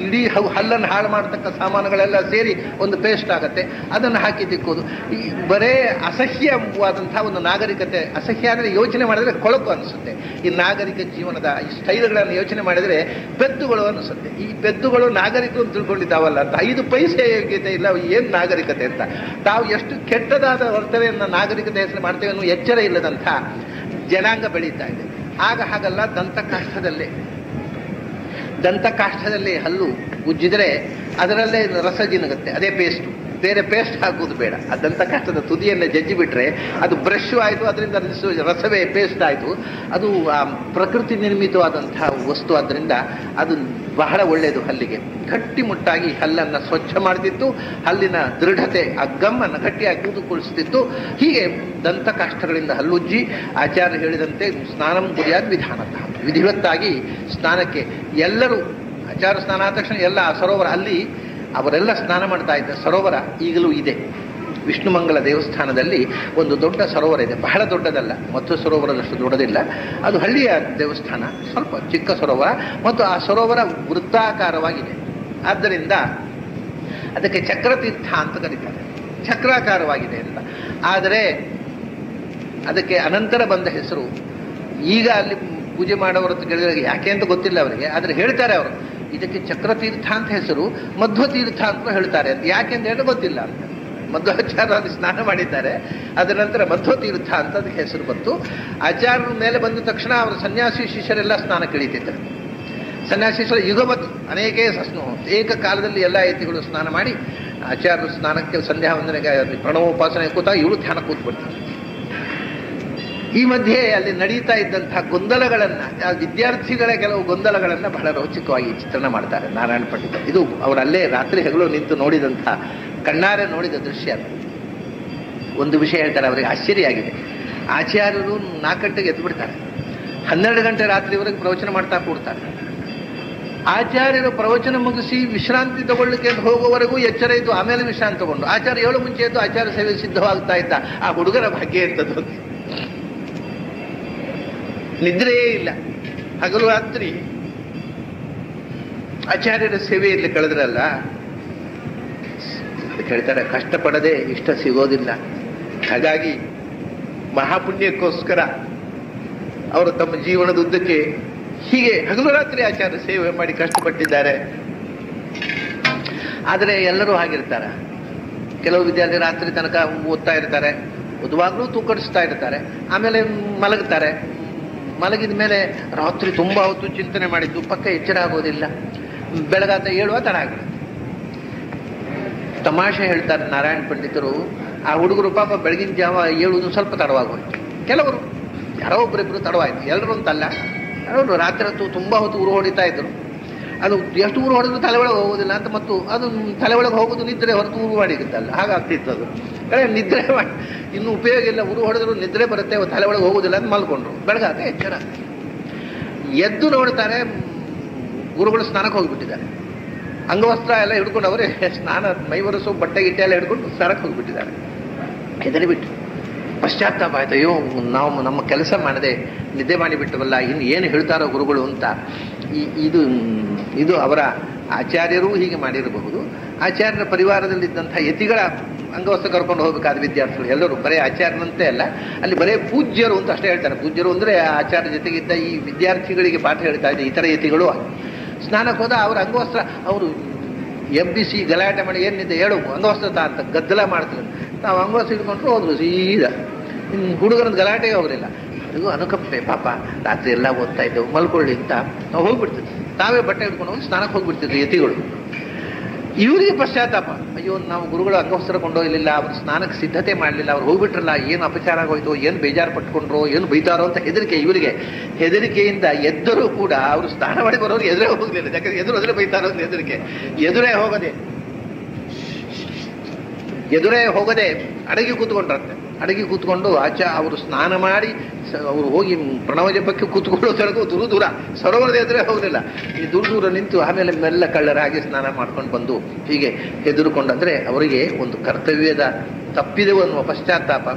ಇಡೀ ಹಲ್ಲನ್ನು ಹಾಳು ಮಾಡತಕ್ಕ ಸಾಮಾನುಗಳೆಲ್ಲ ಸೇರಿ ಒಂದು ಪೇಸ್ಟ್ ಆಗುತ್ತೆ, ಅದನ್ನು ಹಾಕಿ ತಿಕ್ಕೋದು. ಈ ಬರೇ ಅಸಹ್ಯವಾದಂಥ ಒಂದು ನಾಗರಿಕತೆ. ಅಸಹ್ಯ ಅಂದರೆ ಯೋಚನೆ ಮಾಡಿದರೆ ಕೊಳಕು ಅನಿಸುತ್ತೆ. ಈ ನಾಗರಿಕ ಜೀವನದ ಈ ಸ್ಟೈಲ್ಗಳನ್ನು ಯೋಚನೆ ಮಾಡಿದರೆ ಪೆದ್ದುಗಳು ಅನಿಸುತ್ತೆ. ಈ ಪೆದ್ದುಗಳು ನಾಗರಿಕರು ತಿಳ್ಕೊಂಡಿದ್ದಾವಲ್ಲ ಅಂತ, 5 ಪೈಸೆ ಯೋಗ್ಯತೆ ಇಲ್ಲ, ಏನು ನಾಗರಿಕತೆ ಅಂತ. ತಾವು ಎಷ್ಟು ಕೆಟ್ಟದಾದ ವರ್ತನೆಯನ್ನು ನಾಗರಿಕತೆ ಹೆಸರು ಮಾಡ್ತೇವೆ ಅನ್ನೋ ಎಚ್ಚರ ಇಲ್ಲದಂಥ ಜನಾಂಗ ಬೆಳೀತಾ ಇದೆ. ಆಗ ಹಾಗಲ್ಲ, ದಂತಕಾಷ್ಠದಲ್ಲೇ ದಂತಕಾಷ್ಠದಲ್ಲಿ ಹಲ್ಲು ಉಜ್ಜಿದರೆ ಅದರಲ್ಲೇ ರಸ ಜಿನುಗುತ್ತೆ, ಅದೇ ಪೇಸ್ಟು. ಬೇರೆ ಪೇಸ್ಟ್ ಹಾಕುವುದು ಬೇಡ. ಆ ದಂತಕಾಷ್ಠದ ತುದಿಯನ್ನು ಜಜ್ಜಿ ಬಿಟ್ರೆ ಅದು ಬ್ರಷ್ ಆಯಿತು, ಅದರಿಂದ ರಸವೇ ಪೇಸ್ಟ್ ಆಯಿತು. ಅದು ಪ್ರಕೃತಿ ನಿರ್ಮಿತವಾದಂತಹ ವಸ್ತು, ಆದ್ದರಿಂದ ಅದು ಬಹಳ ಒಳ್ಳೆಯದು. ಹಲ್ಲಿಗೆ ಗಟ್ಟಿಮುಟ್ಟಾಗಿ ಹಲ್ಲನ್ನು ಸ್ವಚ್ಛ ಮಾಡ್ತಿತ್ತು, ಹಲ್ಲಿನ ದೃಢತೆ, ಆ ಗಮ್ಮನ್ನು ಗಟ್ಟಿಯಾಗಿ ಕೂತುಕೊಳಿಸ್ತಿತ್ತು. ಹೀಗೆ ದಂತಕಾಷ್ಠಗಳಿಂದ ಹಲ್ಲುಜ್ಜಿ ಆಚಾರ್ಯ ಹೇಳಿದಂತೆ ಸ್ನಾನಂ ಕುರಿಯಾದ ವಿಧಾನತಃ, ವಿಧಿವತ್ತಾಗಿ ಸ್ನಾನಕ್ಕೆ ಎಲ್ಲರೂ ಆಚಾರ ಸ್ನಾನ ಆದ ತಕ್ಷಣ ಎಲ್ಲ ಸರೋವರ, ಅಲ್ಲಿ ಅವರೆಲ್ಲ ಸ್ನಾನ ಮಾಡ್ತಾ ಇದ್ದ ಸರೋವರ ಈಗಲೂ ಇದೆ. ವಿಷ್ಣುಮಂಗಲ ದೇವಸ್ಥಾನದಲ್ಲಿ ಒಂದು ದೊಡ್ಡ ಸರೋವರ ಇದೆ, ಬಹಳ ದೊಡ್ಡದಲ್ಲ, ಮತ್ತು ಸರೋವರದಷ್ಟು ದೊಡ್ಡದಿಲ್ಲ. ಅದು ಹಳ್ಳಿಯ ದೇವಸ್ಥಾನ, ಸ್ವಲ್ಪ ಚಿಕ್ಕ ಸರೋವರ, ಮತ್ತು ಆ ಸರೋವರ ವೃತ್ತಾಕಾರವಾಗಿದೆ. ಆದ್ದರಿಂದ ಅದಕ್ಕೆ ಚಕ್ರತೀರ್ಥ ಅಂತ ಕರೀತಾರೆ, ಚಕ್ರಾಕಾರವಾಗಿದೆ ಅಂತ. ಆದರೆ ಅದಕ್ಕೆ ಅನಂತರ ಬಂದ ಹೆಸರು. ಈಗ ಅಲ್ಲಿ ಪೂಜೆ ಮಾಡೋರ ಕೇಳಿದಾಗ ಯಾಕೆ ಅಂತ ಗೊತ್ತಿಲ್ಲ ಅವರಿಗೆ, ಆದರೆ ಹೇಳ್ತಾರೆ ಅವರು, ಇದಕ್ಕೆ ಚಕ್ರತೀರ್ಥ ಅಂತ ಹೆಸರು, ಮಧ್ವತೀರ್ಥ ಅಂತ ಹೇಳ್ತಾರೆ ಅಂತ. ಯಾಕೆ ಅಂತ ಹೇಳಿ ಗೊತ್ತಿಲ್ಲ ಅಂತ. ಮಧ್ವಾಚಾರ್ಯ ಅಲ್ಲಿ ಸ್ನಾನ ಮಾಡಿದ್ದಾರೆ, ಅದರ ನಂತರ ಮಧ್ವತೀರ್ಥ ಅಂತ ಅದಕ್ಕೆ ಹೆಸರು ಬಂತು. ಆಚಾರ್ಯರ ಮೇಲೆ ಬಂದ ತಕ್ಷಣ ಅವರ ಸನ್ಯಾಸಿ ಶಿಷ್ಯರೆಲ್ಲ ಸ್ನಾನ ಕಳೀತಿದ್ದರು. ಸನ್ಯಾಸಿ ಶಿಷ್ಯರ ಯುಗಮತ್ ಅನೇಕ ಏಕಕಾಲದಲ್ಲಿ ಎಲ್ಲ ಯತಿಗಳು ಸ್ನಾನ ಮಾಡಿ ಆಚಾರ್ಯರು ಸ್ನಾನಕ್ಕೆ ಸಂಧ್ಯಾ ವಂದನೆಗೆ ಪ್ರಣವೋಪಾಸನೆ ಕೂತಾಗ ಇವರು ಧ್ಯಾನ ಕೂತ್ಬಿಡ್ತಾರೆ. ಈ ಮಧ್ಯೆ ಅಲ್ಲಿ ನಡೀತಾ ಇದ್ದಂತಹ ಗೊಂದಲಗಳನ್ನು, ವಿದ್ಯಾರ್ಥಿಗಳ ಕೆಲವು ಗೊಂದಲಗಳನ್ನು ಬಹಳ ರೋಚಕವಾಗಿ ಚಿತ್ರಣ ಮಾಡ್ತಾರೆ ನಾರಾಯಣ ಪಂಡಿತರು. ಇದು ಅವರಲ್ಲೇ ರಾತ್ರಿ ಹಗಲು ನಿಂತು ನೋಡಿದಂಥ, ಕಣ್ಣಾರೆ ನೋಡಿದ ದೃಶ್ಯ. ಒಂದು ವಿಷಯ ಹೇಳ್ತಾರೆ, ಅವರಿಗೆ ಆಶ್ಚರ್ಯ ಆಗಿದೆ. ಆಚಾರ್ಯರು 4 ಗಂಟೆಗೆ ಎದ್ದು ಬಿಡ್ತಾರೆ, 12 ಗಂಟೆ ರಾತ್ರಿವರೆಗೆ ಪ್ರವಚನ ಮಾಡ್ತಾ ಕೂಡ್ತಾರೆ. ಆಚಾರ್ಯರು ಪ್ರವಚನ ಮುಗಿಸಿ ವಿಶ್ರಾಂತಿ ತಗೊಳ್ಳಿಕ್ಕೆ ಹೋಗುವವರೆಗೂ ಎಚ್ಚರ ಇದ್ದು ಆಮೇಲೆ ವಿಶ್ರಾಂತಿ ತಗೊಂಡು, ಆಚಾರ್ಯ 7 ಮುಂಚೆ ಎದ್ದು ಆಚಾರ್ಯ ಸೇವೆ ಸಿದ್ಧವಾಗ್ತಾ ಇದ್ದ. ಆ ಹುಡುಗರ ಭಾಗ್ಯ ಎಂಥದ್ದು, ನಿದ್ರೆಯೇ ಇಲ್ಲ, ಹಗಲು ರಾತ್ರಿ ಆಚಾರ್ಯರ ಸೇವೆಯಲ್ಲಿ ಕಳೆದ್ರಲ್ಲ. ಹೇಳ್ತಾರೆ, ಕಷ್ಟಪಡದೆ ಇಷ್ಟ ಸಿಗೋದಿಲ್ಲ. ಹಾಗಾಗಿ ಮಹಾಪುಣ್ಯಕ್ಕೋಸ್ಕರ ಅವರು ತಮ್ಮ ಜೀವನದ ಉದ್ದಕ್ಕೆ ಹೀಗೆ ಹಗಲು ರಾತ್ರಿ ಆಚಾರ್ಯ ಸೇವೆ ಮಾಡಿ ಕಷ್ಟಪಟ್ಟಿದ್ದಾರೆ. ಆದರೆ ಎಲ್ಲರೂ ಹಾಗಿರ್ತಾರೆ. ಕೆಲವು ವಿದ್ಯಾರ್ಥಿ ರಾತ್ರಿ ತನಕ ಓದ್ತಾ ಇರ್ತಾರೆ, ಓದುವಾಗಲೂ ತೂಕಡಿಸ್ತಾ ಇರ್ತಾರೆ, ಆಮೇಲೆ ಮಲಗ್ತಾರೆ. ಮಲಗಿದ ಮೇಲೆ ರಾತ್ರಿ ತುಂಬ ಹೊತ್ತು ಚಿಂತನೆ ಮಾಡಿದ್ದು ಪಕ್ಕ ಎಚ್ಚರ ಆಗೋದಿಲ್ಲ, ಬೆಳಗಾತ ಏಳುವ ತಡ ಆಗುತ್ತೆ. ತಮಾಷೆ ಹೇಳ್ತಾರೆ ನಾರಾಯಣ ಪಂಡಿತರು, ಆ ಹುಡುಗರು ಪಾಪ ಬೆಳಗಿನ ಜಾವ ಏಳುವುದು ಸ್ವಲ್ಪ ತಡವಾಗೋಯ್ತು. ಕೆಲವರು ಯಾರೋ ಒಬ್ಬರಿಬ್ಬರು ತಡವಾಯಿತು, ಎಲ್ಲರೂ ಅಂತಲ್ಲ, ಅವರು ರಾತ್ರಿ ಹೊತ್ತು ತುಂಬ ಹೊತ್ತು ಊರು ಹೊಡಿತಾ ಇದ್ರು. ಅದು ಎಷ್ಟು ಊರು ಹೊಡೆದ್ರು ತಲೆ ಒಳಗೆ ಹೋಗೋದಿಲ್ಲ ಅಂತ, ಮತ್ತು ಅದು ತಲೆ ಒಳಗೆ ಹೋಗೋದು ನಿದ್ರೆ ಹೊರತು ಊರು ಮಾಡಿಗುತ್ತಲ್ಲ, ಹಾಗಾಗ್ತಿತ್ತು. ಅದು ನಿದ್ರೆ ಮಾಡಿ ಇನ್ನೂ ಉಪಯೋಗ ಇಲ್ಲ, ಊರು ಹೊಡೆದ್ರು ನಿದ್ರೆ ಬರುತ್ತೆ, ತಲೆ ಒಳಗೆ ಹೋಗೋದಿಲ್ಲ ಅಂತ ಮಲ್ಕೊಂಡ್ರು. ಬೆಳಗಾಗ ಎಚ್ಚರ ಎದ್ದು ನೋಡ್ತಾರೆ, ಗುರುಗಳು ಸ್ನಾನಕ್ಕೆ ಹೋಗಿಬಿಟ್ಟಿದ್ದಾರೆ. ಅಂಗವಸ್ತ್ರ ಎಲ್ಲ ಹಿಡ್ಕೊಂಡು, ಅವರೇ ಸ್ನಾನ ಮೈ ಒರೆಸೋ ಬಟ್ಟೆ ಗಿಟ್ಟೆ ಎಲ್ಲ ಹಿಡ್ಕೊಂಡು ಸ್ನಾನಕ್ಕೆ ಹೋಗಿಬಿಟ್ಟಿದ್ದಾರೆ. ಹೆದರಿ ಬಿಟ್ಟು ಪಶ್ಚಾತ್ತಾಪ ಆಯ್ತು, ಅಯ್ಯೋ ನಾವು ನಮ್ಮ ಕೆಲಸ ಮಾಡದೆ ನಿದ್ದೆ ಮಾಡಿಬಿಟ್ಟವಲ್ಲ, ಇನ್ನು ಏನು ಹೇಳ್ತಾರೋ ಗುರುಗಳು ಅಂತ. ಇದು ಅವರ ಆಚಾರ್ಯರೂ ಹೀಗೆ ಮಾಡಿರಬಹುದು. ಆಚಾರ್ಯರ ಪರಿವಾರದಲ್ಲಿದ್ದಂಥ ಯತಿಗಳ ಅಂಗವಸ್ತ್ರ ಕರ್ಕೊಂಡು ಹೋಗಬೇಕಾದ ವಿದ್ಯಾರ್ಥಿಗಳು ಎಲ್ಲರೂ ಬರೀ ಆಚಾರ್ಯನಂತೆ ಅಲ್ಲ, ಅಲ್ಲಿ ಬರೇ ಪೂಜ್ಯರು ಅಂತ ಅಷ್ಟೇ ಹೇಳ್ತಾರೆ. ಪೂಜ್ಯರು ಅಂದರೆ ಆಚಾರ್ಯ ಜೊತೆಗಿದ್ದ ಈ ವಿದ್ಯಾರ್ಥಿಗಳಿಗೆ ಪಾಠ ಹೇಳ್ತಾ ಇದ್ದ ಇತರ ಯತಿಗಳು ಸ್ನಾನಕ್ಕೆ ಹೋದ ಅವರ ಅಂಗವಸ್ತ್ರ ಅವರು ಎಬ್ಬಿಸಿ ಗಲಾಟೆ ಮಾಡಿ, ಏನಿದೆ ಹೇಳು ಅಂಗವಸ್ತ್ರ ಅಂತ ಗದ್ದಲ ಮಾಡ್ತಾರೆ. ನಾವು ಅಂಗವಸ್ತ್ರ ಇಟ್ಕೊಂಡ್ರು ಹೋದ್ರು ಸೀದಾ. ಹುಡುಗರದ್ದು ಗಲಾಟೆಗೆ ಹೋಗಲಿಲ್ಲ. ಅದು ಅನುಕಂಪೆ, ಪಾಪ ರಾತ್ರಿ ಎಲ್ಲ ಓದ್ತಾ ಇದ್ದೆವು, ಮಲ್ಕೊಳ್ಳಿ ಅಂತ ನಾವು ಹೋಗ್ಬಿಡ್ತಿದ್ವಿ. ತಾವೇ ಬಟ್ಟೆ ಹಿಡ್ಕೊಂಡು ಹೋಗಿ ಸ್ನಾನಕ್ಕೆ ಹೋಗ್ಬಿಡ್ತಿದ್ವಿ ಯತಿಗಳು. ಇವರಿಗೆ ಪಶ್ಚಾತ್ತಾಪ, ಅಯ್ಯೋ ನಾವು ಗುರುಗಳು ಅಂಗವಸ್ತ್ರ ಕೊಂಡೋಗಲಿಲ್ಲ, ಅವರು ಸ್ನಾನಕ್ಕೆ ಸಿದ್ಧತೆ ಮಾಡಲಿಲ್ಲ, ಅವ್ರು ಹೋಗ್ಬಿಟ್ರಲ್ಲ, ಏನು ಅಪಚಾರ ಆಗೋಯ್ತು, ಏನು ಬೇಜಾರು ಪಟ್ಕೊಂಡ್ರು, ಏನು ಬೈತಾರೋ ಅಂತ ಹೆದರಿಕೆ. ಇವರಿಗೆ ಹೆದರಿಕೆಯಿಂದ ಎದ್ದರೂ ಕೂಡ ಅವರು ಸ್ನಾನ ಮಾಡಿ ಬರೋರು ಎದುರೇ ಹೋಗಲಿಲ್ಲ. ಯಾಕಂದ್ರೆ ಎದುರು ಬೈತಾರೋ ಅಂತ ಹೆದರಿಕೆ. ಎದುರೇ ಹೋಗದೆ ಅಡಗಿ ಕೂತ್ಕೊಂಡ್ರಂತೆ. ಅಡಗಿ ಕೂತ್ಕೊಂಡು ಅವರು ಸ್ನಾನ ಮಾಡಿ ಅವರು ಹೋಗಿ ಪ್ರಣವ ಜಪಕ್ಕೆ ಕೂತ್ಕೊಳ್ಳೋದರೆಗೂ ದೂರ ಸರೋವರದ ಎದುರೇ ಹೋಗಲಿಲ್ಲ. ಈ ದೂರ ನಿಂತು ಆಮೇಲೆ ಮೆಲ್ಲ ಕಳ್ಳರಾಗಿ ಸ್ನಾನ ಮಾಡ್ಕೊಂಡು ಬಂದು ಹೀಗೆ ಹೆದರುಕೊಂಡಂದ್ರೆ ಅವರಿಗೆ ಒಂದು ಕರ್ತವ್ಯದ ತಪ್ಪಿದೆ ಅನ್ನುವ ಪಶ್ಚಾತ್ತಾಪ.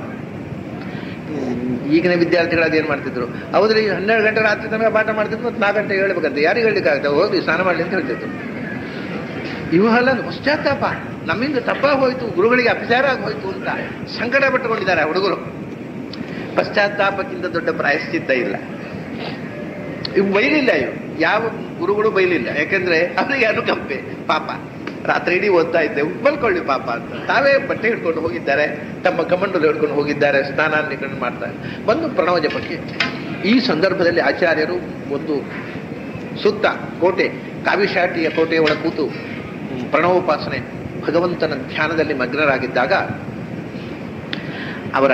ಈಗಿನ ವಿದ್ಯಾರ್ಥಿಗಳು ಅದೇನು ಮಾಡ್ತಿದ್ರು, ಹೌದ್ರಿ 12 ಗಂಟೆ ರಾತ್ರಿ ತನಕ ಪಾಠ ಮಾಡ್ತಿದ್ರು, ಮತ್ತು 4 ಗಂಟೆಗೆ ಹೇಳ್ಬೇಕಂತ. ಯಾರಿಗೆ ಹೇಳಲಿಕ್ಕಾಗುತ್ತೆ, ಹೋಗಿ ಸ್ನಾನ ಮಾಡಲಿ ಅಂತ ಹೇಳ್ತಿದ್ರು. ಇವೆಲ್ಲ ಪಶ್ಚಾತ್ತಾಪ, ನಮ್ಮಿಂದ ತಪ್ಪಾಗಿ ಹೋಯ್ತು, ಗುರುಗಳಿಗೆ ಅಪಚಾರ ಆಗೋಯ್ತು ಅಂತ ಸಂಕಟ ಪಟ್ಟುಕೊಂಡಿದ್ದಾರೆ ಆ ಹುಡುಗರು. ಪಶ್ಚಾತ್ತಾಪಕ್ಕಿಂತ ದೊಡ್ಡ ಪ್ರಾಯಶ್ಚಿತ್ತ ಇಲ್ಲ. ಇವು ಬೈಲಿಲ್ಲ, ಇವು ಯಾವ ಗುರುಗಳು ಬೈಲಿಲ್ಲ. ಯಾಕೆಂದ್ರೆ ಅವರಿಗೆ ಅನುಕಂಪೆ, ಪಾಪ ರಾತ್ರಿ ಇಡೀ ಓದ್ತಾ ಇದ್ದೆವು, ಮಲ್ಕೊಳ್ಳಿ ಪಾಪ ಅಂತ. ತಾವೇ ಬಟ್ಟೆ ಹಿಡ್ಕೊಂಡು ಹೋಗಿದ್ದಾರೆ, ತಮ್ಮ ಕಮಂಡಲು ಹಿಡ್ಕೊಂಡು ಹೋಗಿದ್ದಾರೆ, ಸ್ನಾನ ನಿಕೊಂಡು ಮಾಡ್ತಾರೆ, ಬಂದು ಪ್ರಣವ ಜಪಕ್ಕೆ. ಈ ಸಂದರ್ಭದಲ್ಲಿ ಆಚಾರ್ಯರು ಒಂದು ಸುತ್ತ ಕೋಟೆ ಕಾವಿಶಾಟಿಯ ಕೋಟೆಯ ಒಳ ಕೂತು ಪ್ರಣವೋಪಾಸನೆ ಭಗವಂತನ ಧ್ಯಾನದಲ್ಲಿ ಮಗ್ನರಾಗಿದ್ದಾಗ ಅವರ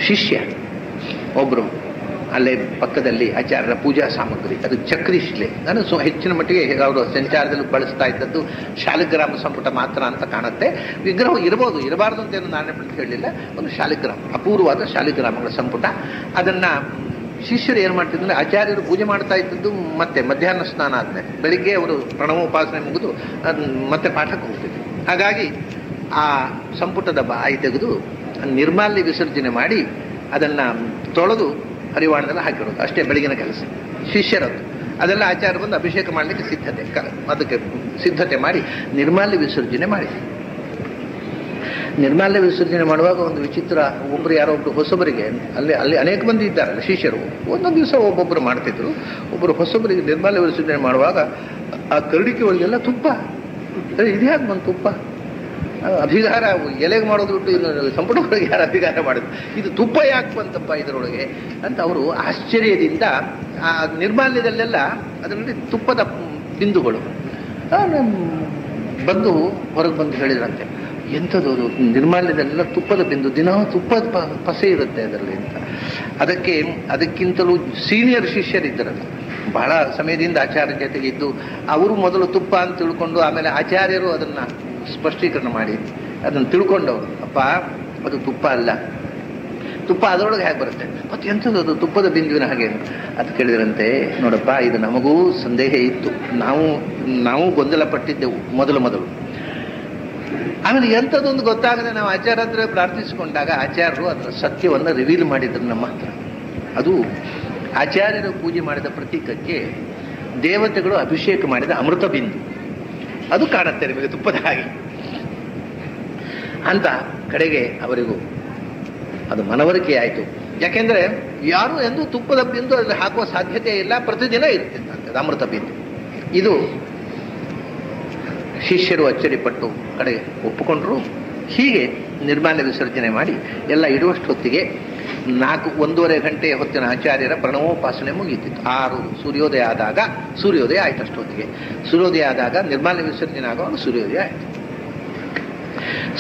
ಶಿಷ್ಯ ಒಬ್ಬರು ಅಲ್ಲೇ ಪಕ್ಕದಲ್ಲಿ ಆಚಾರ್ಯರ ಪೂಜಾ ಸಾಮಗ್ರಿ, ಅದು ಚಕ್ರಿ ಶಿಲೆ. ನಾನು ಹೆಚ್ಚಿನ ಮಟ್ಟಿಗೆ ಅವರು ಸಂಚಾರದಲ್ಲಿ ಬಳಸ್ತಾ ಇದ್ದದ್ದು ಶಾಲಿಗ್ರಾಮ ಸಂಪುಟ ಮಾತ್ರ ಅಂತ ಕಾಣುತ್ತೆ. ವಿಗ್ರಹ ಇರಬಹುದು, ಇರಬಾರ್ದು ಅಂತೇನು ನಾನೇ ಹೇಳಲಿಲ್ಲ. ಒಂದು ಶಾಲಿಗ್ರಾಮ, ಅಪೂರ್ವವಾದ ಶಾಲಿಗ್ರಾಮಗಳ ಸಂಪುಟ. ಅದನ್ನು ಶಿಷ್ಯರು ಏನು ಮಾಡ್ತಿದ್ರು, ಆಚಾರ್ಯರು ಪೂಜೆ ಮಾಡ್ತಾ ಇದ್ದದ್ದು ಮತ್ತೆ ಮಧ್ಯಾಹ್ನ ಸ್ನಾನ ಆದ್ಮೇಲೆ. ಬೆಳಿಗ್ಗೆ ಅವರು ಪ್ರಣವೋಪಾಸನೆ ಮುಗಿದು ಮತ್ತೆ ಪಾಠಕ್ಕೆ ಹೋಗ್ತಿದ್ರು. ಹಾಗಾಗಿ ಆ ಸಂಪುಟದ ಬಾಯಿ ತೆಗೆದು ನಿರ್ಮಾಲ್ಯ ವಿಸರ್ಜನೆ ಮಾಡಿ ಅದನ್ನು ತೊಳೆದು ಹರಿವಾಣದಲ್ಲಿ ಹಾಕಿರೋದು ಅಷ್ಟೇ ಬೆಳಗಿನ ಕೆಲಸ ಶಿಷ್ಯರದ್ದು. ಅದೆಲ್ಲ ಆಚಾರ್ಯ ಬಂದು ಅಭಿಷೇಕ ಮಾಡಲಿಕ್ಕೆ ಅದಕ್ಕೆ ಸಿದ್ಧತೆ ಮಾಡಿ ನಿರ್ಮಾಲ್ಯ ವಿಸರ್ಜನೆ ಮಾಡಿ. ನಿರ್ಮಾಲ್ಯ ವಿಸರ್ಜನೆ ಮಾಡುವಾಗ ಒಂದು ವಿಚಿತ್ರ, ಒಬ್ಬರು ಯಾರೋ ಒಬ್ಬರು ಹೊಸಬರಿಗೆ, ಅಲ್ಲಿ ಅನೇಕ ಮಂದಿ ಇದ್ದಾರಲ್ಲ ಶಿಷ್ಯರು, ಒಂದೊಂದು ದಿವಸ ಒಬ್ಬೊಬ್ಬರು ಮಾಡ್ತಿದ್ರು. ಒಬ್ಬರು ಹೊಸಬರಿಗೆ ನಿರ್ಮಾಲ್ಯ ವಿಸರ್ಜನೆ ಮಾಡುವಾಗ ಆ ಕರಡಿಕೆ ಒಳಗೆಲ್ಲ ತುಪ್ಪ. ಇದ್ಯಾಕೆ ಬಂದು ತುಪ್ಪ? ಅಭಿಗಾರ ಎಲೆಗೆ ಮಾಡೋದು ಬಿಟ್ಟು ಇನ್ನು ಸಂಪುಟದೊಳಗೆ ಯಾರು ಅಭಿಗಾರ ಮಾಡಿದ್ರು, ಇದು ತುಪ್ಪ ಯಾಕೆ ಬಂತಪ್ಪ ಇದರೊಳಗೆ ಅಂತ ಅವರು ಆಶ್ಚರ್ಯದಿಂದ ಆ ನಿರ್ಮಾಲ್ಯದಲ್ಲೆಲ್ಲ ಅದರಲ್ಲಿ ತುಪ್ಪದ ಬಿಂದುಗಳು ಬಂದು ಹೊರಗೆ ಬಂದು ಹೇಳಿದ್ರಂತೆ, ಎಂಥದ್ದು ನಿರ್ಮಾಲ್ಯದಲ್ಲೆಲ್ಲ ತುಪ್ಪದ ಬಿಂದು, ದಿನ ತುಪ್ಪದ ಪಸೆ ಇರುತ್ತೆ ಅದರಲ್ಲಿ ಅಂತ. ಅದಕ್ಕಿಂತಲೂ ಸೀನಿಯರ್ ಶಿಷ್ಯರಿದ್ದರಲ್ಲ, ಬಹಳ ಸಮಯದಿಂದ ಆಚಾರ್ಯ ಜೊತೆಗೆ ಇದ್ದು ಅವರು ಮೊದಲು ತುಪ್ಪ ಅಂತ ತಿಳ್ಕೊಂಡು ಆಮೇಲೆ ಆಚಾರ್ಯರು ಅದನ್ನು ಸ್ಪಷ್ಟೀಕರಣ ಮಾಡಿ ಅದನ್ನು ತಿಳ್ಕೊಂಡವರು, ಅಪ್ಪ ಅದು ತುಪ್ಪ ಅಲ್ಲ, ತುಪ್ಪ ಅದರೊಳಗೆ ಹೇಗೆ ಬರುತ್ತೆ, ಮತ್ತೆ ಎಂಥದ್ದು ಅದು ತುಪ್ಪದ ಬಿಂದುವಿನ ಹಾಗೆ ಅದು ಕೇಳಿದ್ರಂತೆ. ನೋಡಪ್ಪ, ಇದು ನಮಗೂ ಸಂದೇಹ ಇತ್ತು, ನಾವು ಗೊಂದಲ ಪಟ್ಟಿದ್ದೆವು ಮೊದಲು. ಆಮೇಲೆ ಎಂಥದ್ದೊಂದು ಗೊತ್ತಾಗದೆ ನಾವು ಆಚಾರ್ಯ ಹತ್ರ ಪ್ರಾರ್ಥಿಸಿಕೊಂಡಾಗ ಆಚಾರ್ಯರು ಅದರ ಸತ್ಯವನ್ನು ರಿವೀಲ್ ಮಾಡಿದ್ರು ನಮ್ಮ ಹತ್ರ. ಅದು ಆಚಾರ್ಯರು ಪೂಜೆ ಮಾಡಿದ ಪ್ರತೀಕಕ್ಕೆ ದೇವತೆಗಳು ಅಭಿಷೇಕ ಮಾಡಿದ ಅಮೃತ ಬಿಂದು, ಅದು ಕಾಣುತ್ತೆ ನಿಮಗೆ ತುಪ್ಪದ ಹಾಗೆ ಅಂತ. ಕಡೆಗೆ ಅವರಿಗೂ ಅದು ಮನವರಿಕೆ ಆಯಿತು. ಯಾಕೆಂದ್ರೆ ಯಾರು ಎಂದೂ ತುಪ್ಪದ ಬಿಂದು ಅದರಲ್ಲಿ ಹಾಕುವ ಸಾಧ್ಯತೆ ಇಲ್ಲ, ಪ್ರತಿದಿನ ಇರ್ತಿತ್ತಂತೆ ಅದು ಅಮೃತ ಬಿಂದು. ಇದು ಶಿಷ್ಯರು ಅಚ್ಚರಿಪಟ್ಟು ಕಡೆಗೆ ಒಪ್ಪಿಕೊಂಡ್ರು. ಹೀಗೆ ನಿರ್ಮಾಲ್ಯ ವಿಸರ್ಜನೆ ಮಾಡಿ ಎಲ್ಲ ಇಡುವಷ್ಟು ಹೊತ್ತಿಗೆ 1.5 ಗಂಟೆ ಹೊತ್ತಿನ ಆಚಾರ್ಯರ ಪ್ರಣವೋಪಾಸನೆ ಮುಗಿತಿತ್ತು. 6 ಸೂರ್ಯೋದಯ ಆಯ್ತು. ಅಷ್ಟೊತ್ತಿಗೆ ಸೂರ್ಯೋದಯ ಆದಾಗ ನಿರ್ಮಾಲ್ಯ ವಿಸರ್ಜನೆ ಆಗುವಾಗ ಸೂರ್ಯೋದಯ ಆಯಿತು.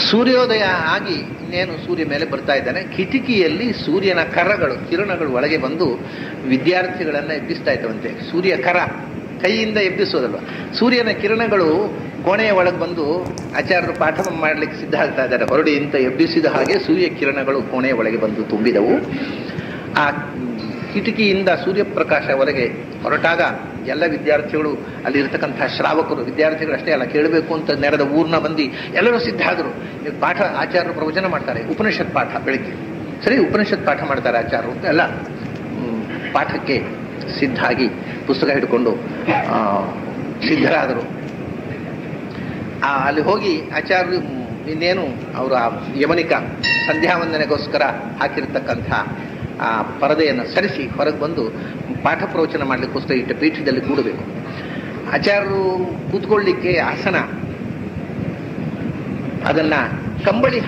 ಸೂರ್ಯೋದಯ ಆಗಿ ಇನ್ನೇನು ಸೂರ್ಯ ಮೇಲೆ ಬರ್ತಾ ಇದ್ದಾನೆ. ಕಿಟಕಿಯಲ್ಲಿ ಸೂರ್ಯನ ಕಿರಣಗಳು ಒಳಗೆ ಬಂದು ವಿದ್ಯಾರ್ಥಿಗಳನ್ನ ಎಬ್ಬಿಸ್ತಾ ಇದ್ದವಂತೆ. ಸೂರ್ಯ ಕೈಯಿಂದ ಎಬ್ಬಿಸೋದಲ್ವ, ಸೂರ್ಯನ ಕಿರಣಗಳು ಕೋಣೆಯ ಒಳಗೆ ಬಂದು ಆಚಾರ್ಯರು ಪಾಠ ಮಾಡಲಿಕ್ಕೆ ಸಿದ್ಧ ಆಗ್ತಾ ಇದ್ದಾರೆ. ಹೊರಡಿ ಅಂತ ಎಬ್ಬಿಸಿದ ಹಾಗೆ ಸೂರ್ಯ ಕಿರಣಗಳು ಕೋಣೆಯ ಒಳಗೆ ಬಂದು ತುಂಬಿದವು. ಆ ಕಿಟಕಿಯಿಂದ ಸೂರ್ಯಪ್ರಕಾಶ ಹೊರಗೆ ಹೊರಟಾಗ ಎಲ್ಲ ವಿದ್ಯಾರ್ಥಿಗಳು, ಅಲ್ಲಿರ್ತಕ್ಕಂಥ ಶ್ರಾವಕರು, ವಿದ್ಯಾರ್ಥಿಗಳು ಅಷ್ಟೇ ಅಲ್ಲ, ಕೇಳಬೇಕು ಅಂತ ನೆರೆದ ಊರಿನ ಮಂದಿ ಎಲ್ಲರೂ ಸಿದ್ಧ ಆದರು. ಪಾಠ ಆಚಾರ್ಯರು ಪ್ರವಚನ ಮಾಡ್ತಾರೆ, ಉಪನಿಷತ್ ಪಾಠ ಬೆಳಿಗ್ಗೆ. ಸರಿ, ಉಪನಿಷತ್ ಪಾಠ ಮಾಡ್ತಾರೆ ಆಚಾರ್ಯರು ಅಂತ ಎಲ್ಲ ಪಾಠಕ್ಕೆ ಸಿದ್ಧಾಗಿ ಪುಸ್ತಕ ಹಿಡ್ಕೊಂಡು ಸಿದ್ಧರಾದರು. ಅಲ್ಲಿ ಹೋಗಿ ಆಚಾರ್ಯರು ಇನ್ನೇನು ಅವರು ಆ ಯಮನಿಕ ಸಂಧ್ಯಾವಂದನೆಗೋಸ್ಕರ ಹಾಕಿರ್ತಕ್ಕಂಥ ಆ ಪರದೆಯನ್ನು ಸರಿಸಿ ಹೊರಗೆ ಬಂದು ಪಾಠ ಪ್ರವಚನ ಮಾಡಲಿಕ್ಕೋಸ್ಕರ ಇಟ್ಟ ಪೀಠದಲ್ಲಿ ಕೂಡಬೇಕು. ಆಚಾರ್ಯರು ಕೂತ್ಕೊಳ್ಳಿಕ್ಕೆ ಆಸನ ಅದನ್ನು ಕಂಬಳಿ